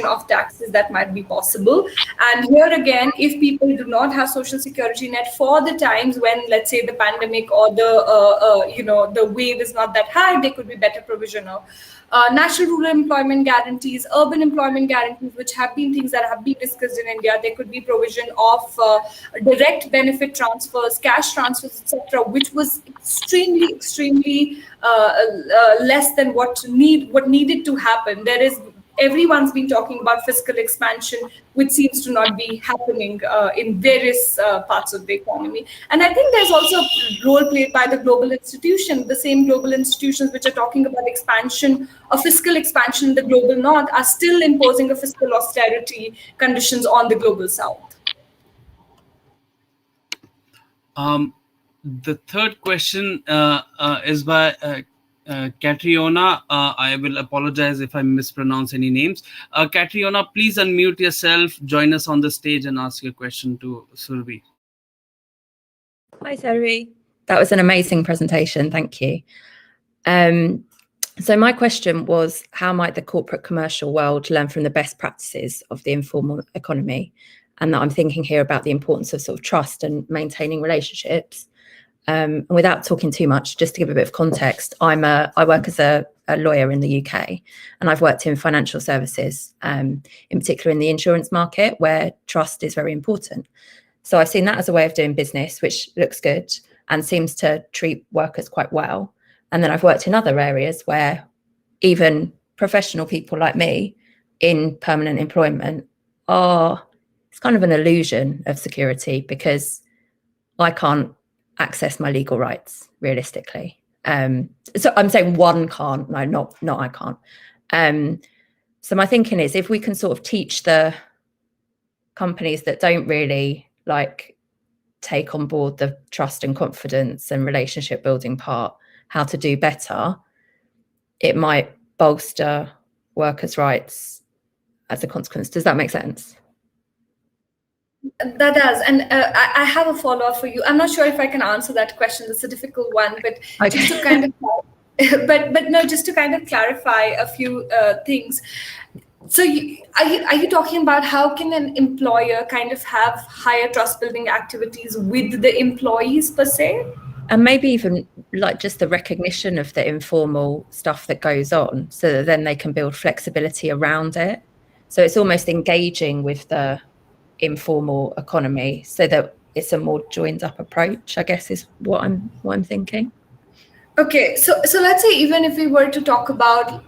of taxes that might be possible. And here again, if people do not have social security net for the times when, let's say, the pandemic or the wave is not that high, there could be better provision of national rural employment guarantees, urban employment guarantees, which have been things that have been discussed in India. There could be provision of direct benefit transfers, cash transfers, etc., which was extremely less than what needed to happen. Everyone's been talking about fiscal expansion, which seems to not be happening in various parts of the economy. And I think there's also a role played by the global institution. The same global institutions which are talking about expansion, or fiscal expansion in the global north, are still imposing a fiscal austerity conditions on the global south. The third question is by Catriona. I will apologize if I mispronounce any names. Catriona, please unmute yourself, join us on the stage and ask your question to Surbhi. Hi, Surbhi. That was an amazing presentation. Thank you. So my question was, how might the corporate commercial world learn from the best practices of the informal economy? And that I'm thinking here about the importance of sort of trust and maintaining relationships. And without talking too much, just to give a bit of context, I work as a lawyer in the UK, and I've worked in financial services, in particular in the insurance market, where trust is very important. So I've seen that as a way of doing business, which looks good and seems to treat workers quite well. And then I've worked in other areas where even professional people like me in permanent employment it's kind of an illusion of security, because I can't access my legal rights realistically. So I'm saying one can't, no, not I can't. So my thinking is, if we can sort of teach the companies that don't really take on board the trust and confidence and relationship building part how to do better, it might bolster workers' rights as a consequence. Does that make sense? That does. And I have a follow-up for you. I'm not sure if I can answer that question. It's a difficult one, but okay. Just to kind of just to kind of clarify a few things. So are you talking about how can an employer kind of have higher trust building activities with the employees per se? And maybe even like just the recognition of the informal stuff that goes on, so that then they can build flexibility around it. So it's almost engaging with the informal economy so that it's a more joined up approach, I guess, is what I'm thinking. Okay, so let's say even if we were to talk about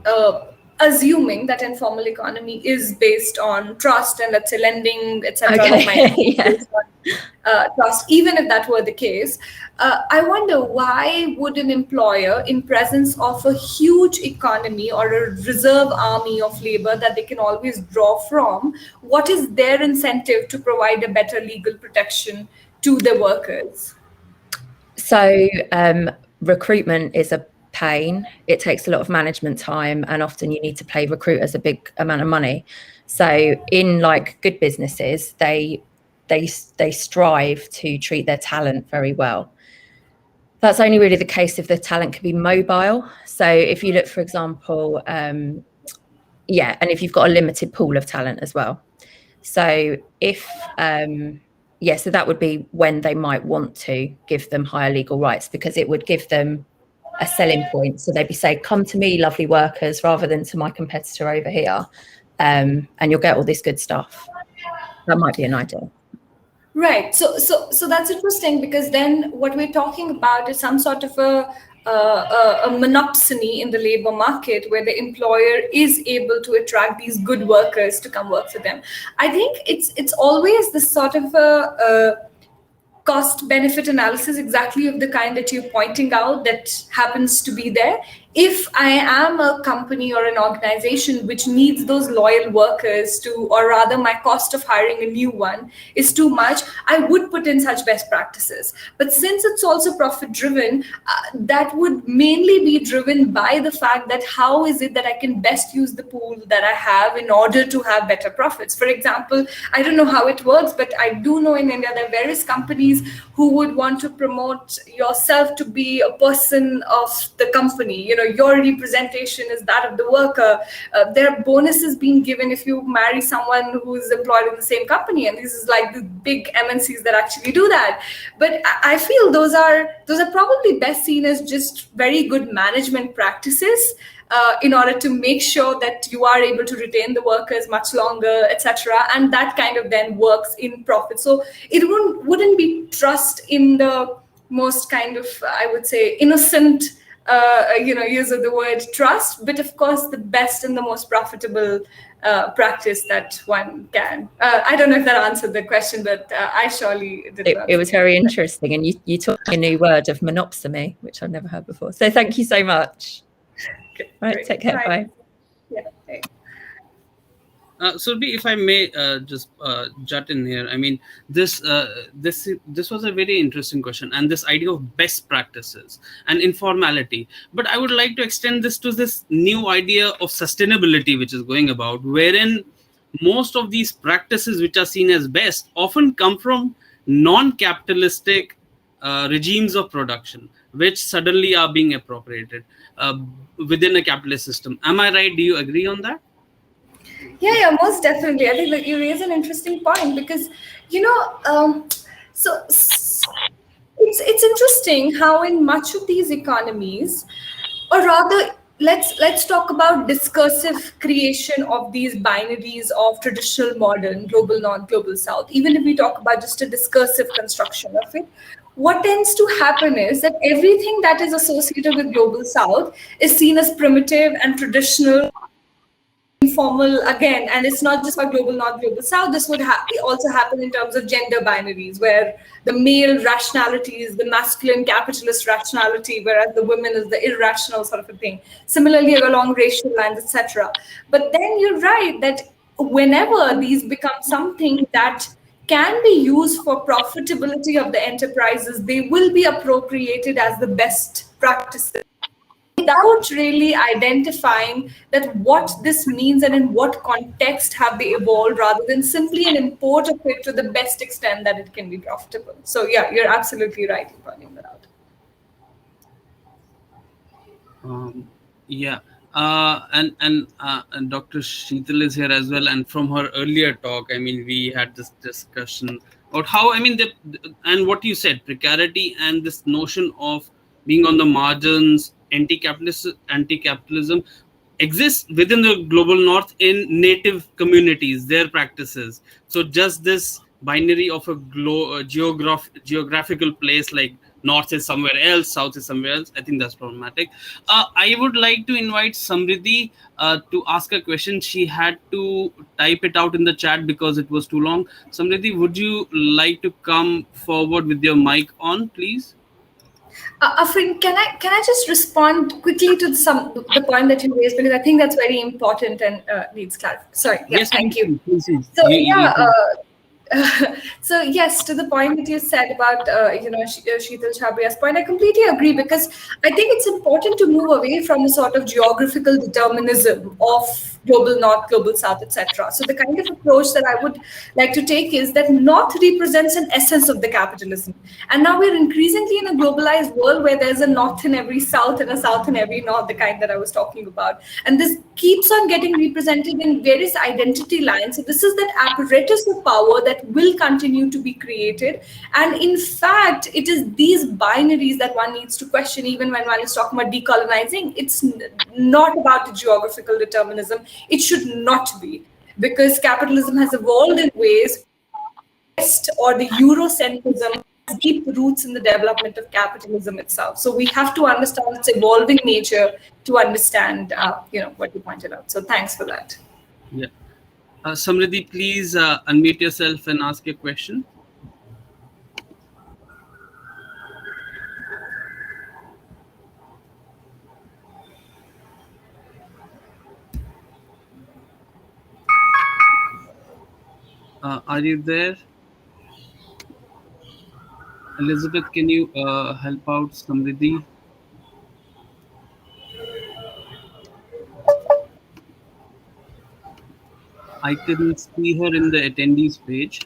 assuming that informal economy is based on trust and let's say lending, etc., that might be Yeah. based on trust, even if that were the case, I wonder why would an employer, in presence of a huge economy or a reserve army of labor that they can always draw from, what is their incentive to provide a better legal protection to the workers? So recruitment is a pain. It takes a lot of management time, and often you need to pay recruiters a big amount of money. So in like good businesses, they strive to treat their talent very well. That's only really the case if the talent can be mobile. So if you look, for example, and if you've got a limited pool of talent as well. So if so that would be when they might want to give them higher legal rights, because it would give them a selling point. So they'd be saying, come to me, lovely workers, rather than to my competitor over here, and you'll get all this good stuff. That might be an idea. Right. So that's interesting, because then what we're talking about is some sort of a monopsony in the labor market where the employer is able to attract these good workers to come work for them. I think it's always this sort of a cost benefit analysis exactly of the kind that you're pointing out that happens to be there. If I am a company or an organization which needs those loyal workers to, or rather my cost of hiring a new one is too much, I would put in such best practices. But since it's also profit driven, that would mainly be driven by the fact that how is it that I can best use the pool that I have in order to have better profits. For example, I don't know how it works, but I do know in India there are various companies who would want to promote yourself to be a person of the company. Your representation is that of the worker. There are bonuses being given if you marry someone who's employed in the same company, and this is like the big MNCs that actually do that. But I feel those are probably best seen as just very good management practices in order to make sure that you are able to retain the workers much longer, etc. And that kind of then works in profit. So it wouldn't be trust in the most kind of, I would say, innocent use of the word trust, but of course the best and the most profitable practice that one can. I don't know if that answered the question, but I surely did. It was very interesting, and you taught me a new word of monopsony, which I've never heard before. So thank you so much. Okay, right, great. Take care. Bye. Yeah. Hey. Surbhi, if I may just jut in here, I mean, this was a very interesting question, and this idea of best practices and informality. But I would like to extend this to this new idea of sustainability, which is going about, wherein most of these practices, which are seen as best, often come from non-capitalistic regimes of production, which suddenly are being appropriated within a capitalist system. Am I right? Do you agree on that? Yeah, most definitely. I think that you raise an interesting point, because so it's interesting how in much of these economies, or rather, let's talk about discursive creation of these binaries of traditional, modern, global, non-global South. Even if we talk about just a discursive construction of it, what tends to happen is that everything that is associated with global South is seen as primitive and traditional, informal again. And it's not just about global, not global South. This would also happen in terms of gender binaries, where the male rationality is the masculine capitalist rationality, whereas the women is the irrational sort of a thing. Similarly along racial lines, etc. But then you're right that whenever these become something that can be used for profitability of the enterprises, they will be appropriated as the best practices, without really identifying that what this means and in what context have they evolved, rather than simply an import of it to the best extent that it can be profitable. So yeah, you're absolutely right in pointing that out. Yeah. And Dr. Sheetal is here as well. And from her earlier talk, I mean, we had this discussion about how, I mean, and what you said, precarity and this notion of being on the margins, anti-capitalism exists within the global north in native communities, their practices. So just this binary of a geographical place, like north is somewhere else, south is somewhere else, I think that's problematic. I would like to invite Samriddhi to ask a question. She had to type it out in the chat because it was too long. Samriddhi, would you like to come forward with your mic on, please? Afrin, can I just respond quickly to the point that you raised, because I think that's very important and needs clarification. Sorry, yeah, Yes, thank you. please. So You yeah, can. so yes, to the point that you said about Sheetal Chabria's point, I completely agree, because I think it's important to move away from a sort of geographical determinism of global north, global south, etc. So the kind of approach that I would like to take is that north represents an essence of the capitalism, and now we're increasingly in a globalized world where there's a north in every south and a south in every north, the kind that I was talking about, and this keeps on getting represented in various identity lines. So this is that apparatus of power that will continue to be created. And in fact, it is these binaries that one needs to question, even when one is talking about decolonizing. It's not about the geographical determinism. It should not be, because capitalism has evolved in ways, West or the Eurocentrism has deep roots in the development of capitalism itself. So we have to understand its evolving nature to understand, what you pointed out. So thanks for that. Yeah. Samriddhi, please unmute yourself and ask your question. Are you there? Elizabeth, can you help out Samriddhi? I couldn't see her in the attendees page.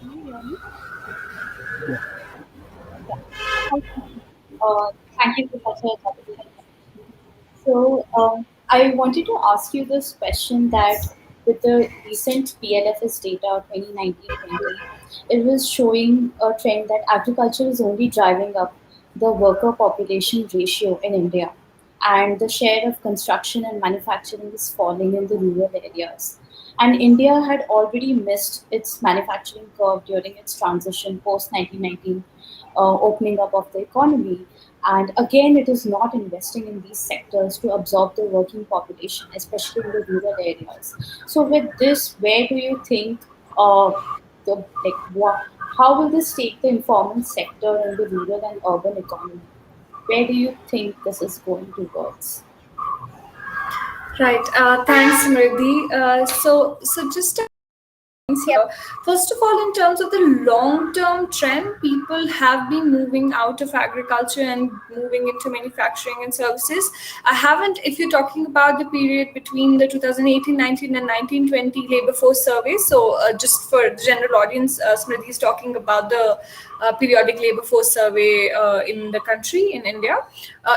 Can you hear me? Yeah. Thank you for such a topical introduction. So, I wanted to ask you this question that with the recent PLFS data 2019-20, it was showing a trend that agriculture is only driving up the worker population ratio in India, and the share of construction and manufacturing is falling in the rural areas. And India had already missed its manufacturing curve during its transition post 1919 opening up of the economy. And again, it is not investing in these sectors to absorb the working population, especially in the rural areas. So, with this, where do you think the like what? How will this take the informal sector in the rural and urban economy? Where do you think this is going towards? Right. Thanks, Smriti. So just here. First of all, in terms of the long-term trend, people have been moving out of agriculture and moving into manufacturing and services. I haven't, if you're talking about the period between the 2018-19 and 1920 labor force survey, so just for the general audience, Smriti is talking about the periodic labor force survey in the country, in India.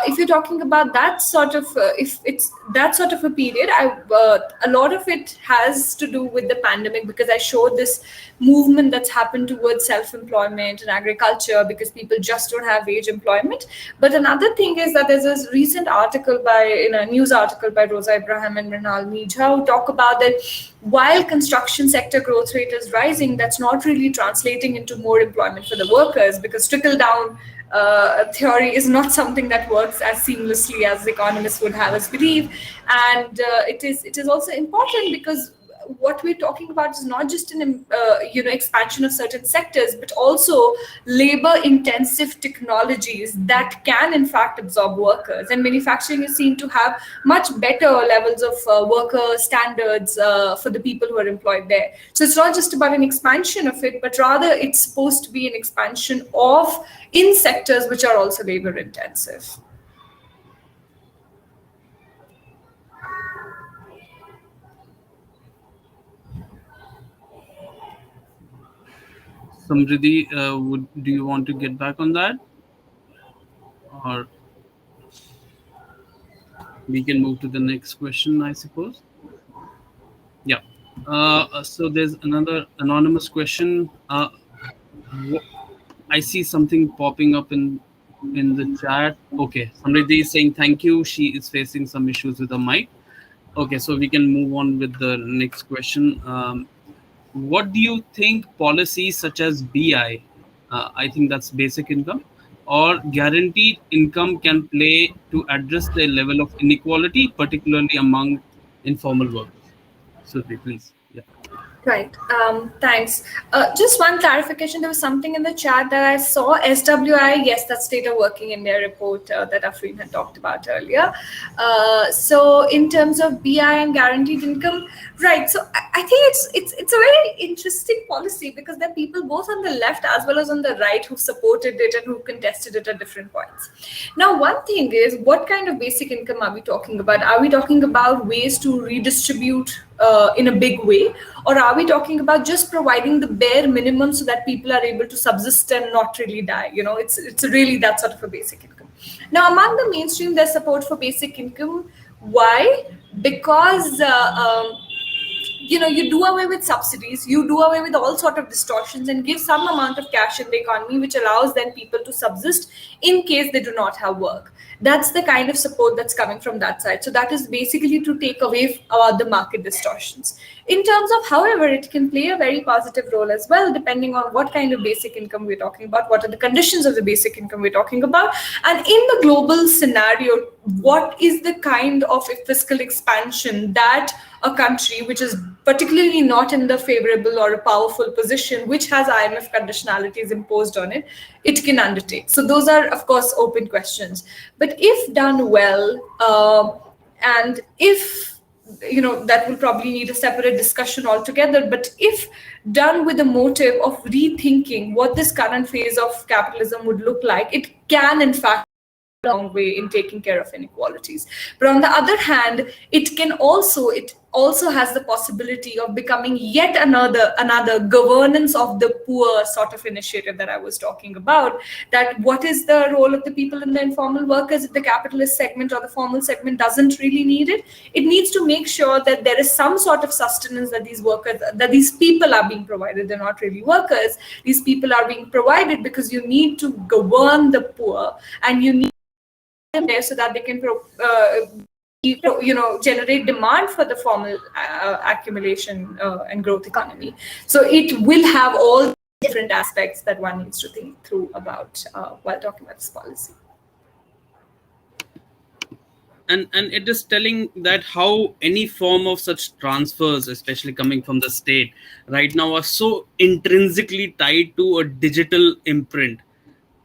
If you're talking about that sort of, if it's that sort of a period, a lot of it has to do with the pandemic, because I showed this movement that's happened towards self-employment and agriculture because people just don't have wage employment. But another thing is that there's this recent article in a news article by Rosa Abraham and Mrinal Mijha, who talk about that while construction sector growth rate is rising, that's not really translating into more employment for the workers, because trickle down theory is not something that works as seamlessly as economists would have us believe. And it is also important because what we're talking about is not just an expansion of certain sectors, but also labor intensive technologies that can in fact absorb workers, and manufacturing is seen to have much better levels of worker standards for the people who are employed there. So it's not just about an expansion of it, but rather it's supposed to be an expansion of in sectors which are also labor intensive. Samriddhi, do you want to get back on that? Or we can move to the next question, I suppose. Yeah. So there's another anonymous question. I see something popping up in the chat. Okay, Samriddhi is saying thank you. She is facing some issues with the mic. Okay, so we can move on with the next question. What do you think policies such as BI, I think that's basic income, or guaranteed income can play to address the level of inequality, particularly among informal workers? Surbhi, please. Yeah. Right. Thanks. Just one clarification. There was something in the chat that I saw. SWI, yes, that's Data Working India report that Afreen had talked about earlier. So in terms of BI and guaranteed income, right. So I think it's a very interesting policy because there are people both on the left as well as on the right who supported it and who contested it at different points. Now, one thing is, what kind of basic income are we talking about? Are we talking about ways to redistribute in a big way, or are we talking about just providing the bare minimum so that people are able to subsist and not really die? You know, it's really that sort of a basic income. Now, among the mainstream, there's support for basic income. Why? Because you do away with subsidies, you do away with all sort of distortions and give some amount of cash in the economy, which allows then people to subsist in case they do not have work. That's the kind of support that's coming from that side. So that is basically to take away the market distortions. In terms of, however, it can play a very positive role as well, depending on what kind of basic income we're talking about, what are the conditions of the basic income we're talking about, and in the global scenario, what is the kind of fiscal expansion that a country which is particularly not in the favorable or a powerful position, which has IMF conditionalities imposed on it, it can undertake. So those are, of course, open questions. But if done well, and if, that will probably need a separate discussion altogether, but if done with the motive of rethinking what this current phase of capitalism would look like, it can, in fact, long way in taking care of inequalities. But on the other hand, it also has the possibility of becoming yet another governance of the poor sort of initiative that I was talking about. That what is the role of the people in the informal workers if the capitalist segment or the formal segment doesn't really need it? It needs to make sure that there is some sort of sustenance that these people are being provided. They're not really workers. These people are being provided because you need to govern the poor, and you need them there so that they can generate demand for the formal accumulation and growth economy. So it will have all different aspects that one needs to think through about while talking about this policy. And it is telling that how any form of such transfers, especially coming from the state right now, are so intrinsically tied to a digital imprint,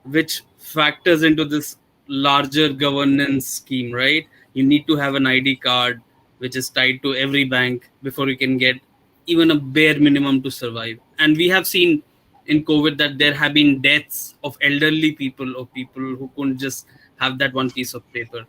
which factors into this larger governance scheme, right? You need to have an ID card, which is tied to every bank before you can get even a bare minimum to survive. And we have seen in COVID that there have been deaths of elderly people or people who couldn't just have that one piece of paper.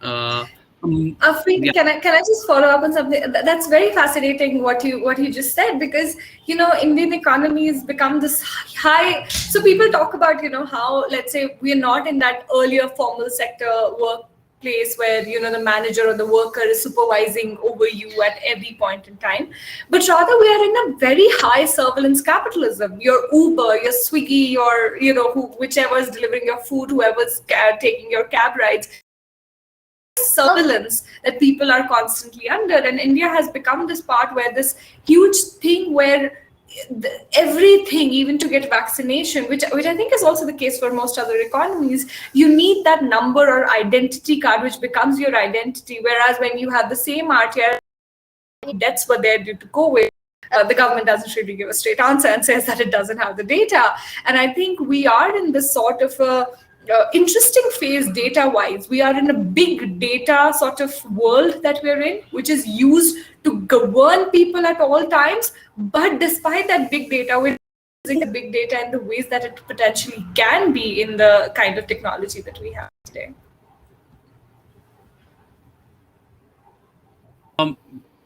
Afreen, Yeah. can I just follow up on something? That's very fascinating what you just said, because Indian economy has become this high. So people talk about how, let's say, we are not in that earlier formal sector workplace where the manager or the worker is supervising over you at every point in time, but rather we are in a very high surveillance capitalism. Your Uber, your Swiggy, your whichever is delivering your food, whoever's taking your cab rides, surveillance that people are constantly under. And India has become this part where this huge thing where everything, even to get vaccination, which I think is also the case for most other economies, you need that number or identity card, which becomes your identity. Whereas when you have the same RTR, deaths were there due to COVID, the government doesn't really give a straight answer and says that it doesn't have the data. And I think we are in this sort of a interesting phase data-wise. We are in a big data sort of world that we're in, which is used to govern people at all times. But despite that big data, we're using the big data in the ways that it potentially can be in the kind of technology that we have today.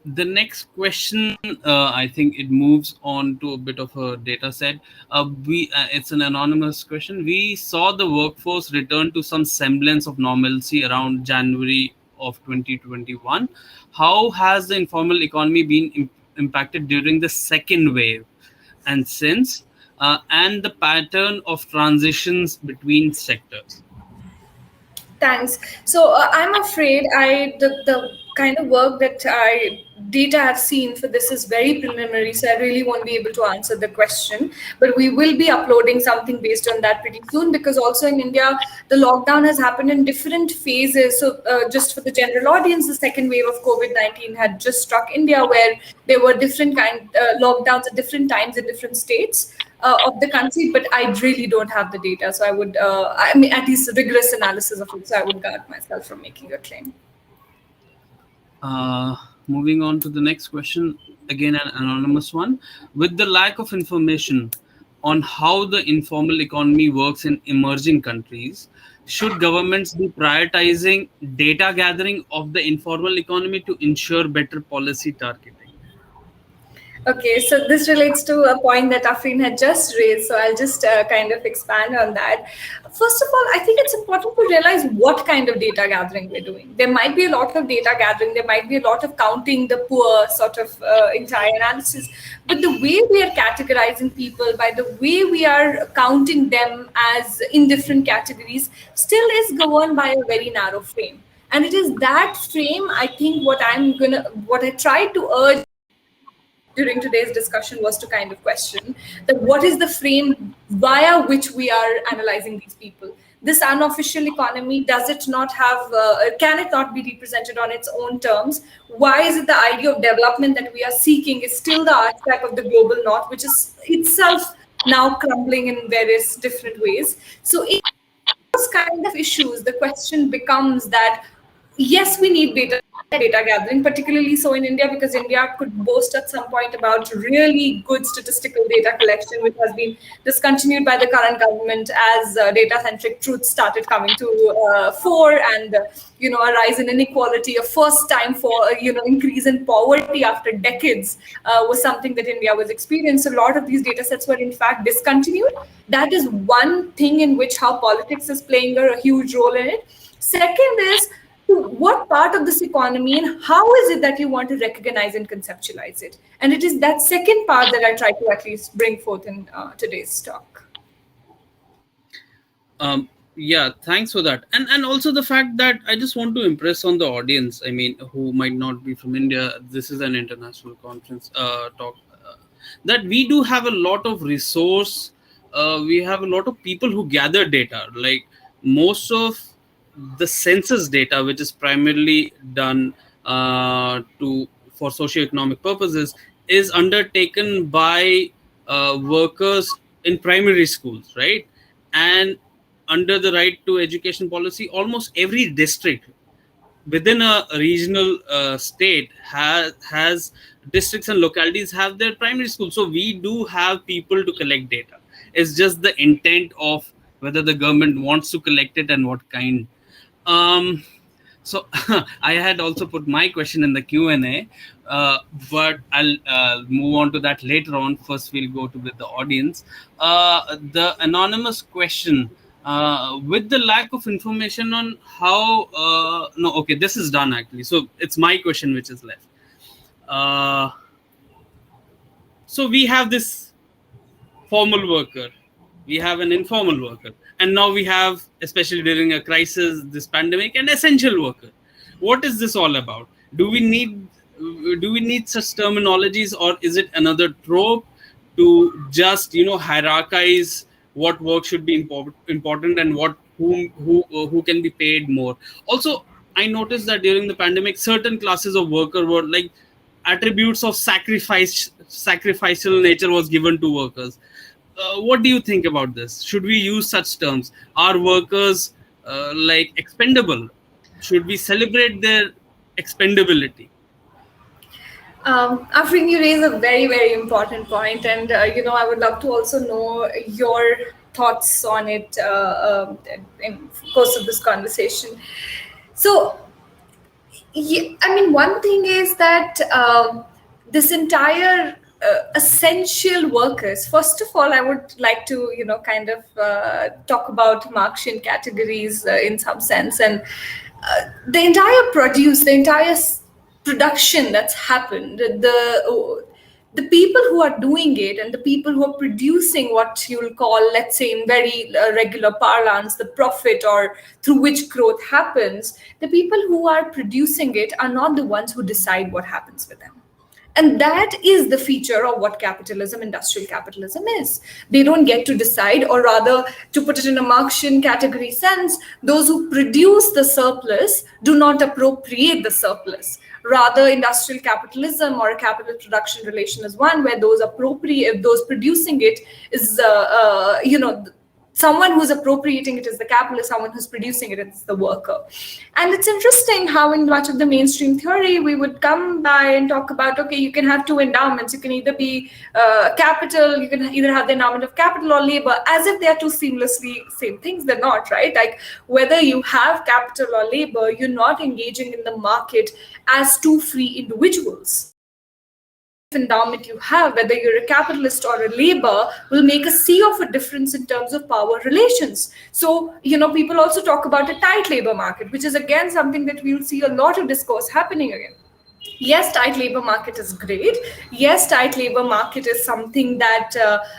The next question, I think it moves on to a bit of a data set. It's an anonymous question. We saw the workforce return to some semblance of normalcy around January of 2021. How has the informal economy been impacted during the second wave and since, and the pattern of transitions between sectors? Thanks. So I'm afraid the kind of work that I data I've seen for this is very preliminary, so I really won't be able to answer the question. But we will be uploading something based on that pretty soon, because also in India the lockdown has happened in different phases. So just for the general audience, the second wave of COVID-19 had just struck India, where there were different lockdowns at different times in different states of the country, but I really don't have the data. So I would, I mean, at least rigorous analysis of it. So I would guard myself from making a claim. Moving on to the next question, again an anonymous one. With the lack of information on how the informal economy works in emerging countries, should governments be prioritizing data gathering of the informal economy to ensure better policy targeting? Okay, so this relates to a point that Afreen had just raised, so I'll just kind of expand on that. First of all, I think it's important to realize what kind of data gathering we're doing. There might be a lot of data gathering, there might be a lot of counting the poor sort of entire analysis, but the way we are categorizing people, by the way we are counting them as in different categories, still is governed by a very narrow frame. And it is that frame, I think, what I tried to urge during today's discussion was to kind of question that what is the frame via which we are analyzing these people. This unofficial economy, does it not have, can it not be represented on its own terms? Why is it the idea of development that we are seeking is still the archetype of the global north, which is itself now crumbling in various different ways? So in those kind of issues, the question becomes that, yes, we need data gathering, particularly so in India, because India could boast at some point about really good statistical data collection, which has been discontinued by the current government as data-centric truths started coming to fore, and a rise in inequality, a first time for increase in poverty after decades was something that India was experiencing. So a lot of these data sets were in fact discontinued. That is one thing in which how politics is playing a huge role in it. Second is, what part of this economy and how is it that you want to recognize and conceptualize it? And it is that second part that I try to at least bring forth in today's talk. Yeah, thanks for that. And also the fact that I just want to impress on the audience, I mean, who might not be from India, this is an international conference talk, that we do have a lot of resource, we have a lot of people who gather data. Like most of the census data, which is primarily done for socioeconomic purposes, is undertaken by workers in primary schools, right? And under the right to education policy, almost every district within a regional state has districts and localities have their primary school. So we do have people to collect data. It's just the intent of whether the government wants to collect it and what kind. So I had also put my question in the Q&A, but I'll move on to that later on. First, we'll go to with the audience. The anonymous question, with the lack of information on how, this is done actually. So it's my question which is left. So we have this formal worker, we have an informal worker, and now we have, especially during a crisis, this pandemic, an essential worker. What is this all about? Do we need such terminologies, or is it another trope to just hierarchize what work should be important and who can be paid more? Also, I noticed that during the pandemic, certain classes of worker were like attributes of sacrificial nature was given to workers. What do you think about this? Should we use such terms? Are workers like expendable? Should we celebrate their expendability? Afrin, you raise a very, very important point, and I would love to also know your thoughts on it in the course of this conversation. So, one thing is that this entire essential workers. First of all, I would like to talk about Marxian categories in some sense, and the entire produce, the entire production that's happened, the people who are doing it and the people who are producing what you'll call, let's say in very regular parlance, the profit or through which growth happens, the people who are producing it are not the ones who decide what happens with them. And that is the feature of what capitalism, industrial capitalism is. They don't get to decide, or rather, to put it in a Marxian category sense, those who produce the surplus do not appropriate the surplus. Rather, industrial capitalism or a capital production relation is one where those producing it is, someone who's appropriating it is the capitalist, someone who's producing it is the worker. And it's interesting how in much of the mainstream theory, we would come by and talk about, okay, you can have two endowments. You can either be capital, you can either have the endowment of capital or labor, as if they are two seamlessly same things. They're not, right? Like whether you have capital or labor, you're not engaging in the market as two free individuals. Endowment you have, whether you're a capitalist or a labor, will make a sea of a difference in terms of power relations. So, people also talk about a tight labor market, which is again something that we'll see a lot of discourse happening again. Yes, tight labor market is great. Yes, tight labor market is something that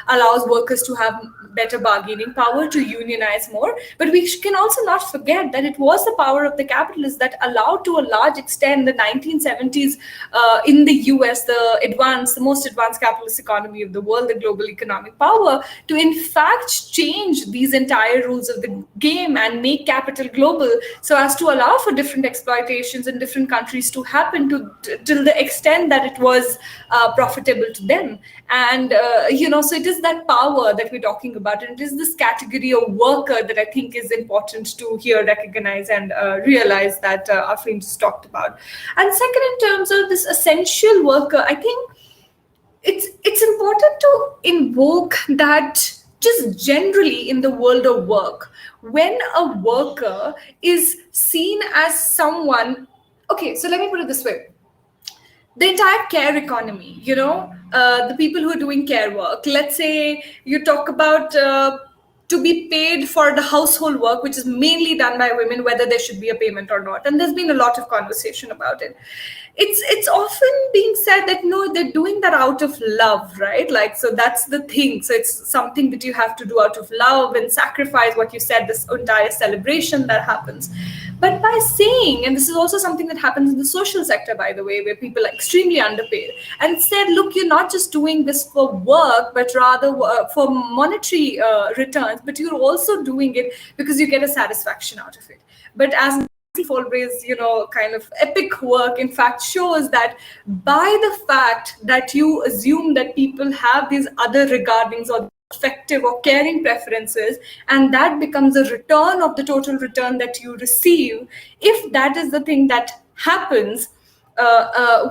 allows workers to have better bargaining power, to unionize more. But we can also not forget that it was the power of the capitalists that allowed, to a large extent, the 1970s in the US, the most advanced capitalist economy of the world, the global economic power, to in fact change these entire rules of the game and make capital global so as to allow for different exploitations in different countries to happen till the extent that it was profitable to them. And, so it is that power that we're talking about. And it is this category of worker that I think is important to here recognize and realize that our friend just talked about. And second, in terms of this essential worker, I think it's important to invoke that just generally in the world of work, when a worker is seen as someone, okay, so let me put it this way. The entire care economy, the people who are doing care work, let's say you talk about to be paid for the household work, which is mainly done by women, whether there should be a payment or not. And there's been a lot of conversation about it. It's often being said that no, they're doing that out of love, right? Like, so that's the thing. So it's something that you have to do out of love and sacrifice, what you said, this entire celebration that happens. But by saying, and this is also something that happens in the social sector, by the way, where people are extremely underpaid, and said, look, you're not just doing this for work, but rather for monetary returns, but you're also doing it because you get a satisfaction out of it. But as Fulbright's, kind of epic work, in fact, shows that by the fact that you assume that people have these other regardings or affective or caring preferences, and that becomes a return of the total return that you receive, if that is the thing that happens,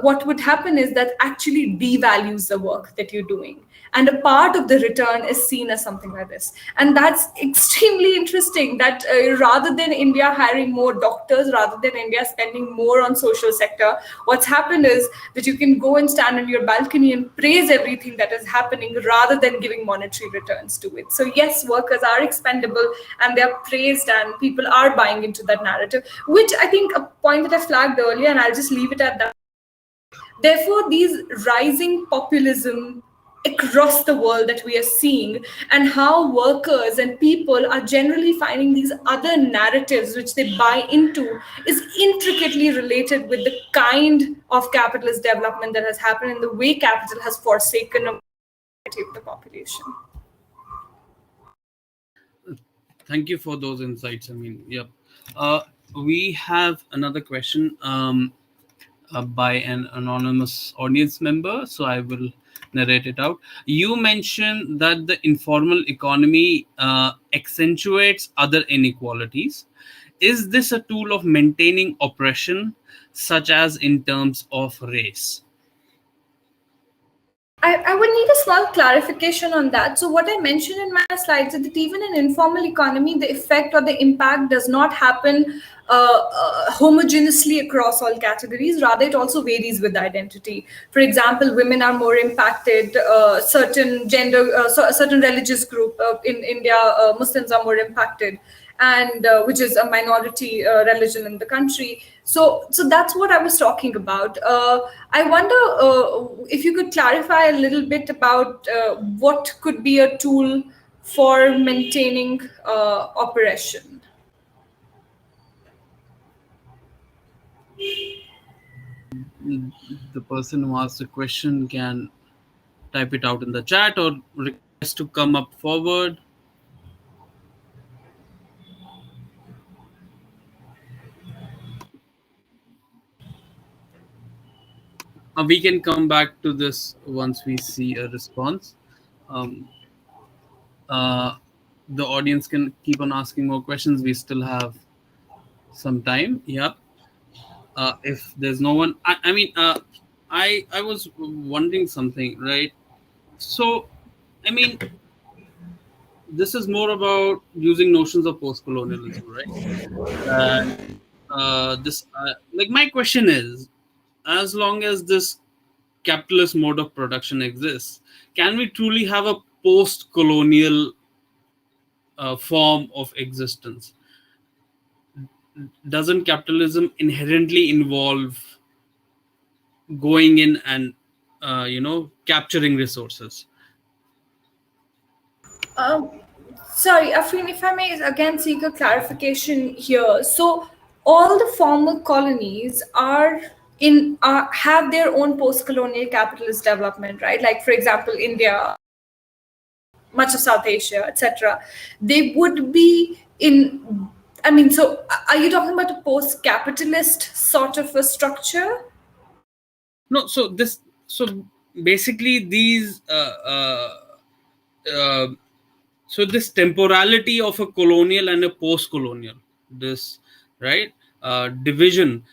what would happen is that actually devalues the work that you're doing. And a part of the return is seen as something like this. And that's extremely interesting that rather than India hiring more doctors, rather than India spending more on social sector, what's happened is that you can go and stand on your balcony and praise everything that is happening rather than giving monetary returns to it. So yes, workers are expendable and they're praised and people are buying into that narrative, which I think a point that I flagged earlier, and I'll just leave it at that. Therefore, these rising populism across the world that we are seeing, and how workers and people are generally finding these other narratives which they buy into, is intricately related with the kind of capitalist development that has happened and the way capital has forsaken a majority of the population. Thank you for those insights. I mean, yep. We have another question by an anonymous audience member, so I will narrate it out. You mentioned that the informal economy accentuates other inequalities. Is this a tool of maintaining oppression, such as in terms of race? I would need a small clarification on that. So what I mentioned in my slides is that even in informal economy, the effect or the impact does not happen homogeneously across all categories. Rather, it also varies with identity. For example, women are more impacted, certain gender, certain religious group in India, Muslims are more impacted. and which is a minority religion in the country. So that's what I was talking about. I wonder if you could clarify a little bit about what could be a tool for maintaining oppression. The person who asked the question can type it out in the chat or request to come up forward. We can come back to this once we see a response. The audience can keep on asking more questions. We still have some time. Yep. If there's no one, I was wondering something, right? So, I mean, this is more about using notions of post-colonialism, right? Like, my question is, as long as this capitalist mode of production exists, can we truly have a post-colonial form of existence? Doesn't capitalism inherently involve going in and capturing resources? Sorry, Afrin, if I may again seek a clarification here. So all the former colonies have their own post-colonial capitalist development, right? Like, for example, India, much of South Asia, etc. They would be in. I mean, so are you talking about a post-capitalist sort of a structure? No. So basically these. So this temporality of a colonial and a post-colonial, this division,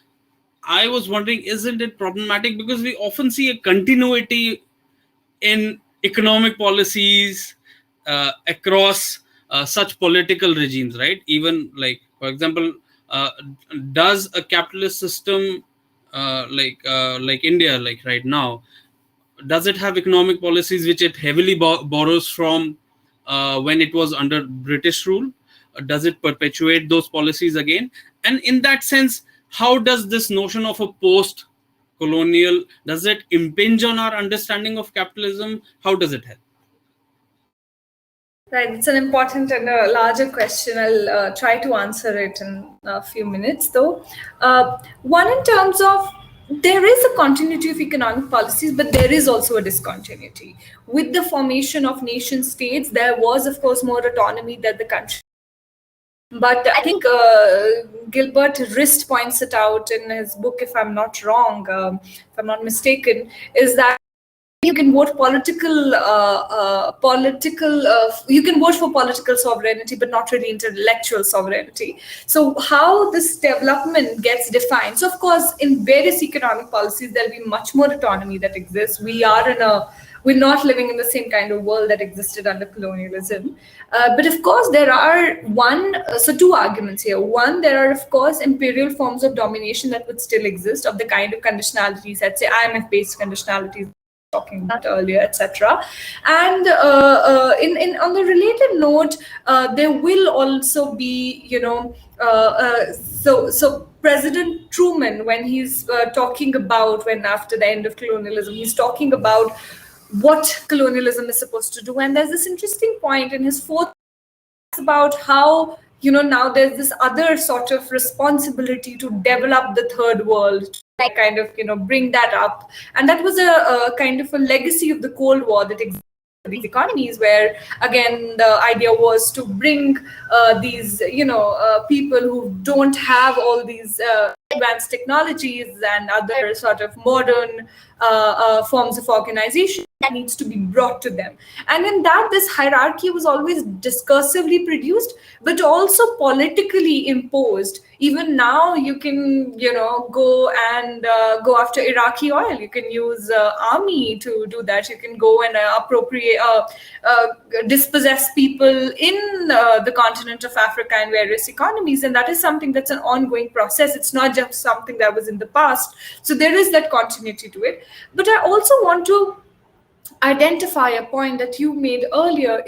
I was wondering, isn't it problematic? Because we often see a continuity in economic policies across such political regimes, right? Even, like, for example, does a capitalist system like India, like right now, does it have economic policies which it heavily borrows from when it was under British rule? Does it perpetuate those policies again? And in that sense, how does this notion of a post-colonial, does it impinge on our understanding of capitalism? How does it help? Right, it's an important and a larger question. I'll try to answer it in a few minutes, though. One, in terms of, there is a continuity of economic policies, but there is also a discontinuity. With the formation of nation states, there was, of course, more autonomy that the country. But I think Gilbert Rist points it out in his book, if I'm not wrong, if I'm not mistaken, is that you can vote you can vote for political sovereignty, but not really intellectual sovereignty. So how this development gets defined. So of course, in various economic policies, there'll be much more autonomy that exists. We're not living in the same kind of world that existed under colonialism. But of course, there are two arguments here. One, there are, of course, imperial forms of domination that would still exist, of the kind of conditionalities, let's say IMF-based conditionalities talking about earlier, etc. And on the related note, there will also be, so President Truman, when he's talking about, when after the end of colonialism, he's talking about what colonialism is supposed to do. And there's this interesting point in his fourth about how, now there's this other sort of responsibility to develop the third world, kind of, bring that up. And that was a kind of a legacy of the Cold War that existed in these economies, where, again, the idea was to bring these, people who don't have all these advanced technologies and other sort of modern forms of organization that needs to be brought to them. And in that, this hierarchy was always discursively produced, but also politically imposed. Even now, you can, go and go after Iraqi oil. You can use army to do that. You can go and dispossess people in the continent of Africa and various economies. And that is something that's an ongoing process. It's not just something that was in the past. So there is that continuity to it. But I also want to identify a point that you made earlier,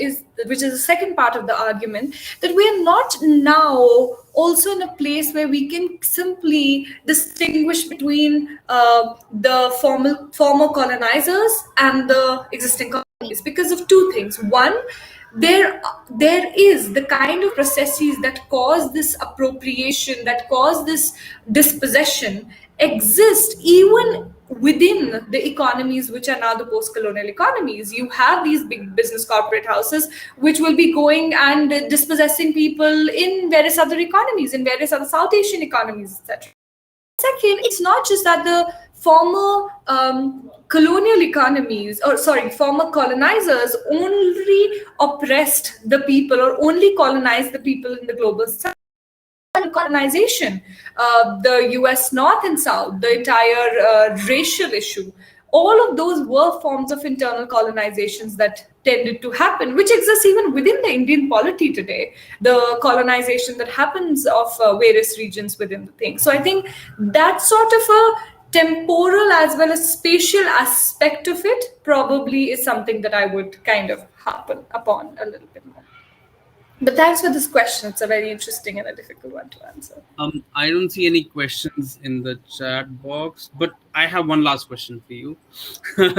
which is the second part of the argument, that we are not now also in a place where we can simply distinguish between the former colonizers and the existing colonies, because of two things. One, there is the kind of processes that cause this appropriation, that cause this dispossession, exist even within the economies which are now the post-colonial economies. You have these big business corporate houses which will be going and dispossessing people in various other economies, in various other South Asian economies, etc. Second, it's not just that the former colonial economies, or sorry, former colonizers only oppressed the people or only colonized the people in the global south. Colonization, the US North and South, the entire racial issue, all of those were forms of internal colonizations that tended to happen, which exists even within the Indian polity today, the colonization that happens of various regions within the thing. So I think that sort of a temporal as well as spatial aspect of it probably is something that I would kind of harpen upon a little bit more. But thanks for this question. It's a very interesting and a difficult one to answer. I don't see any questions in the chat box, but I have one last question for you.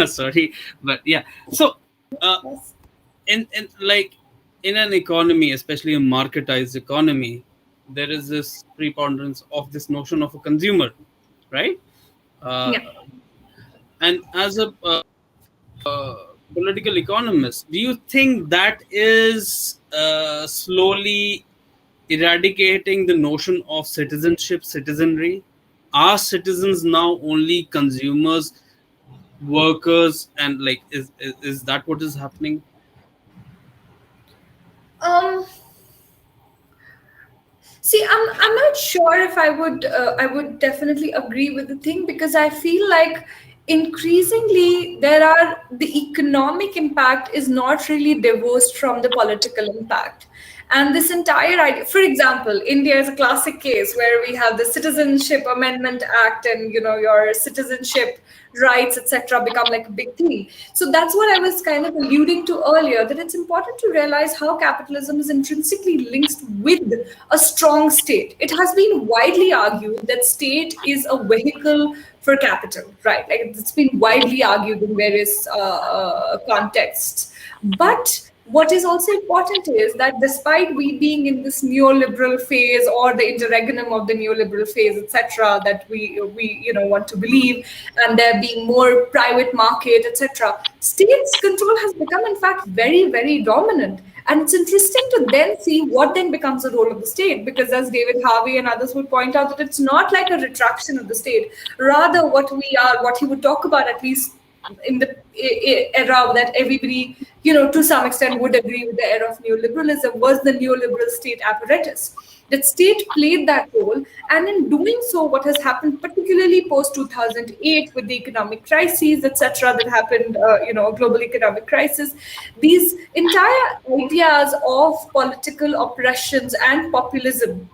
Sorry, but yeah. So, in an economy, especially a marketized economy, there is this preponderance of this notion of a consumer, right? Yeah. And as a political economist, do you think that is slowly eradicating the notion of citizenship, citizenry? Are citizens now only consumers, workers, and is that what is happening? See, I'm not sure if I would definitely agree with the thing, because I feel like increasingly the economic impact is not really divorced from the political impact. And this entire idea, for example, India is a classic case where we have the Citizenship Amendment Act, and your citizenship rights, etc., become like a big thing. So that's what I was kind of alluding to earlier, that it's important to realize how capitalism is intrinsically linked with a strong state. It has been widely argued that state is a vehicle for capital, right? Like, it's been widely argued in various contexts. But what is also important is that despite we being in this neoliberal phase, or the interregnum of the neoliberal phase, etc., that we want to believe, and there being more private market, etc., states control has become in fact very, very dominant. And it's interesting to then see what then becomes the role of the state, because as David Harvey and others would point out, that it's not like a retraction of the state. Rather, what he would talk about, at least in the era that everybody, to some extent would agree with the era of neoliberalism, was the neoliberal state apparatus. That state played that role, and in doing so, what has happened, particularly post 2008 with the economic crises, etc., that happened, global economic crisis, these entire ideas of political oppressions and populism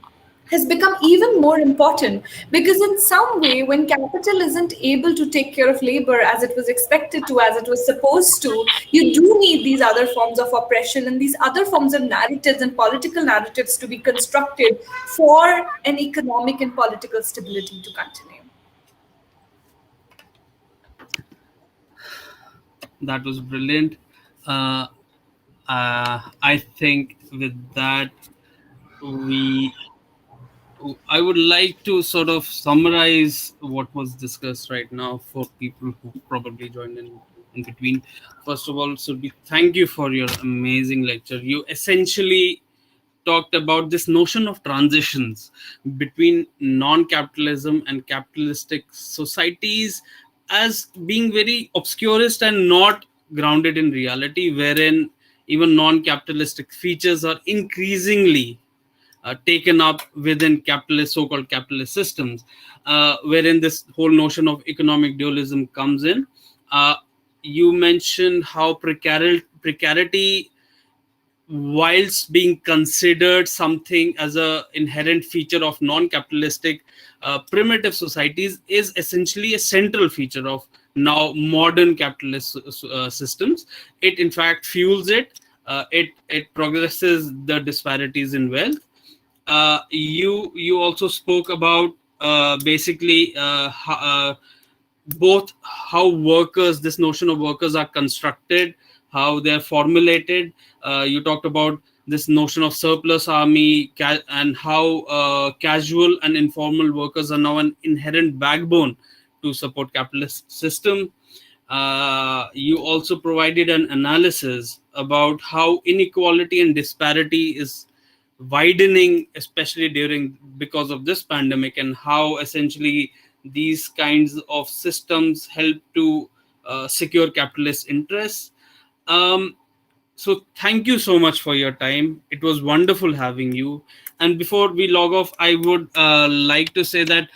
has become even more important, because in some way, when capital isn't able to take care of labor as it was expected to, as it was supposed to, you do need these other forms of oppression and these other forms of narratives and political narratives to be constructed for an economic and political stability to continue. That was brilliant. I think with that, I would like to sort of summarize what was discussed right now for people who probably joined in between. First of all, Surbhi, thank you for your amazing lecture. You essentially talked about this notion of transitions between non-capitalism and capitalistic societies as being very obscurist and not grounded in reality, wherein even non-capitalistic features are increasingly taken up within so-called capitalist systems, wherein this whole notion of economic dualism comes in. You mentioned how precarity, whilst being considered something as an inherent feature of non-capitalistic primitive societies, is essentially a central feature of now modern capitalist systems. It in fact fuels it. It progresses the disparities in wealth. You also spoke about basically both how workers, this notion of workers, are constructed, how they're formulated. You talked about this notion of surplus army, and how casual and informal workers are now an inherent backbone to support capitalist system. You also provided an analysis about how inequality and disparity is widening, especially because of this pandemic, and how essentially these kinds of systems help to secure capitalist interests. So thank you so much for your time. It was wonderful having you. And before we log off, I would like to say that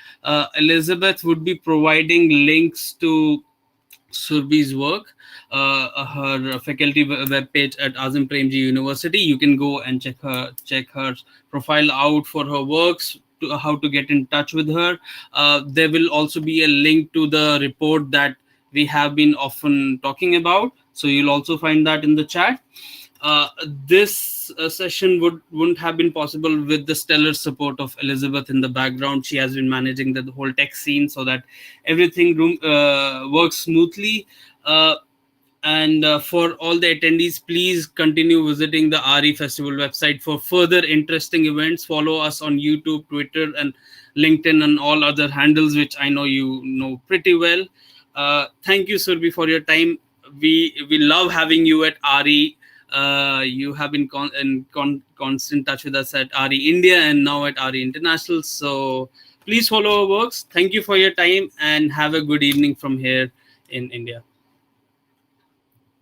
Elizabeth would be providing links to Surbhi's work, her faculty web page at Azim Premji University. You can go and check her profile out for her works, to how to get in touch with her. There will also be a link to the report that we have been often talking about, so you'll also find that in the chat. This session wouldn't have been possible with the stellar support of Elizabeth in the background. She has been managing the whole tech scene so that everything works smoothly. And for all the attendees, please continue visiting the RE Festival website for further interesting events. Follow us on YouTube, Twitter, and LinkedIn, and all other handles, which I know you know pretty well. Thank you, Surbhi, for your time. We love having you at RE. You have been in constant touch with us at RE India and now at RE International. So please follow our works. Thank you for your time, and have a good evening from here in India.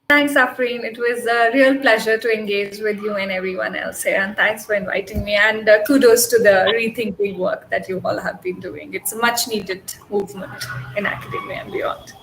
Thanks, Afreen. It was a real pleasure to engage with you and everyone else here. And thanks for inviting me. And kudos to the rethinking work that you all have been doing. It's a much needed movement in academia and beyond.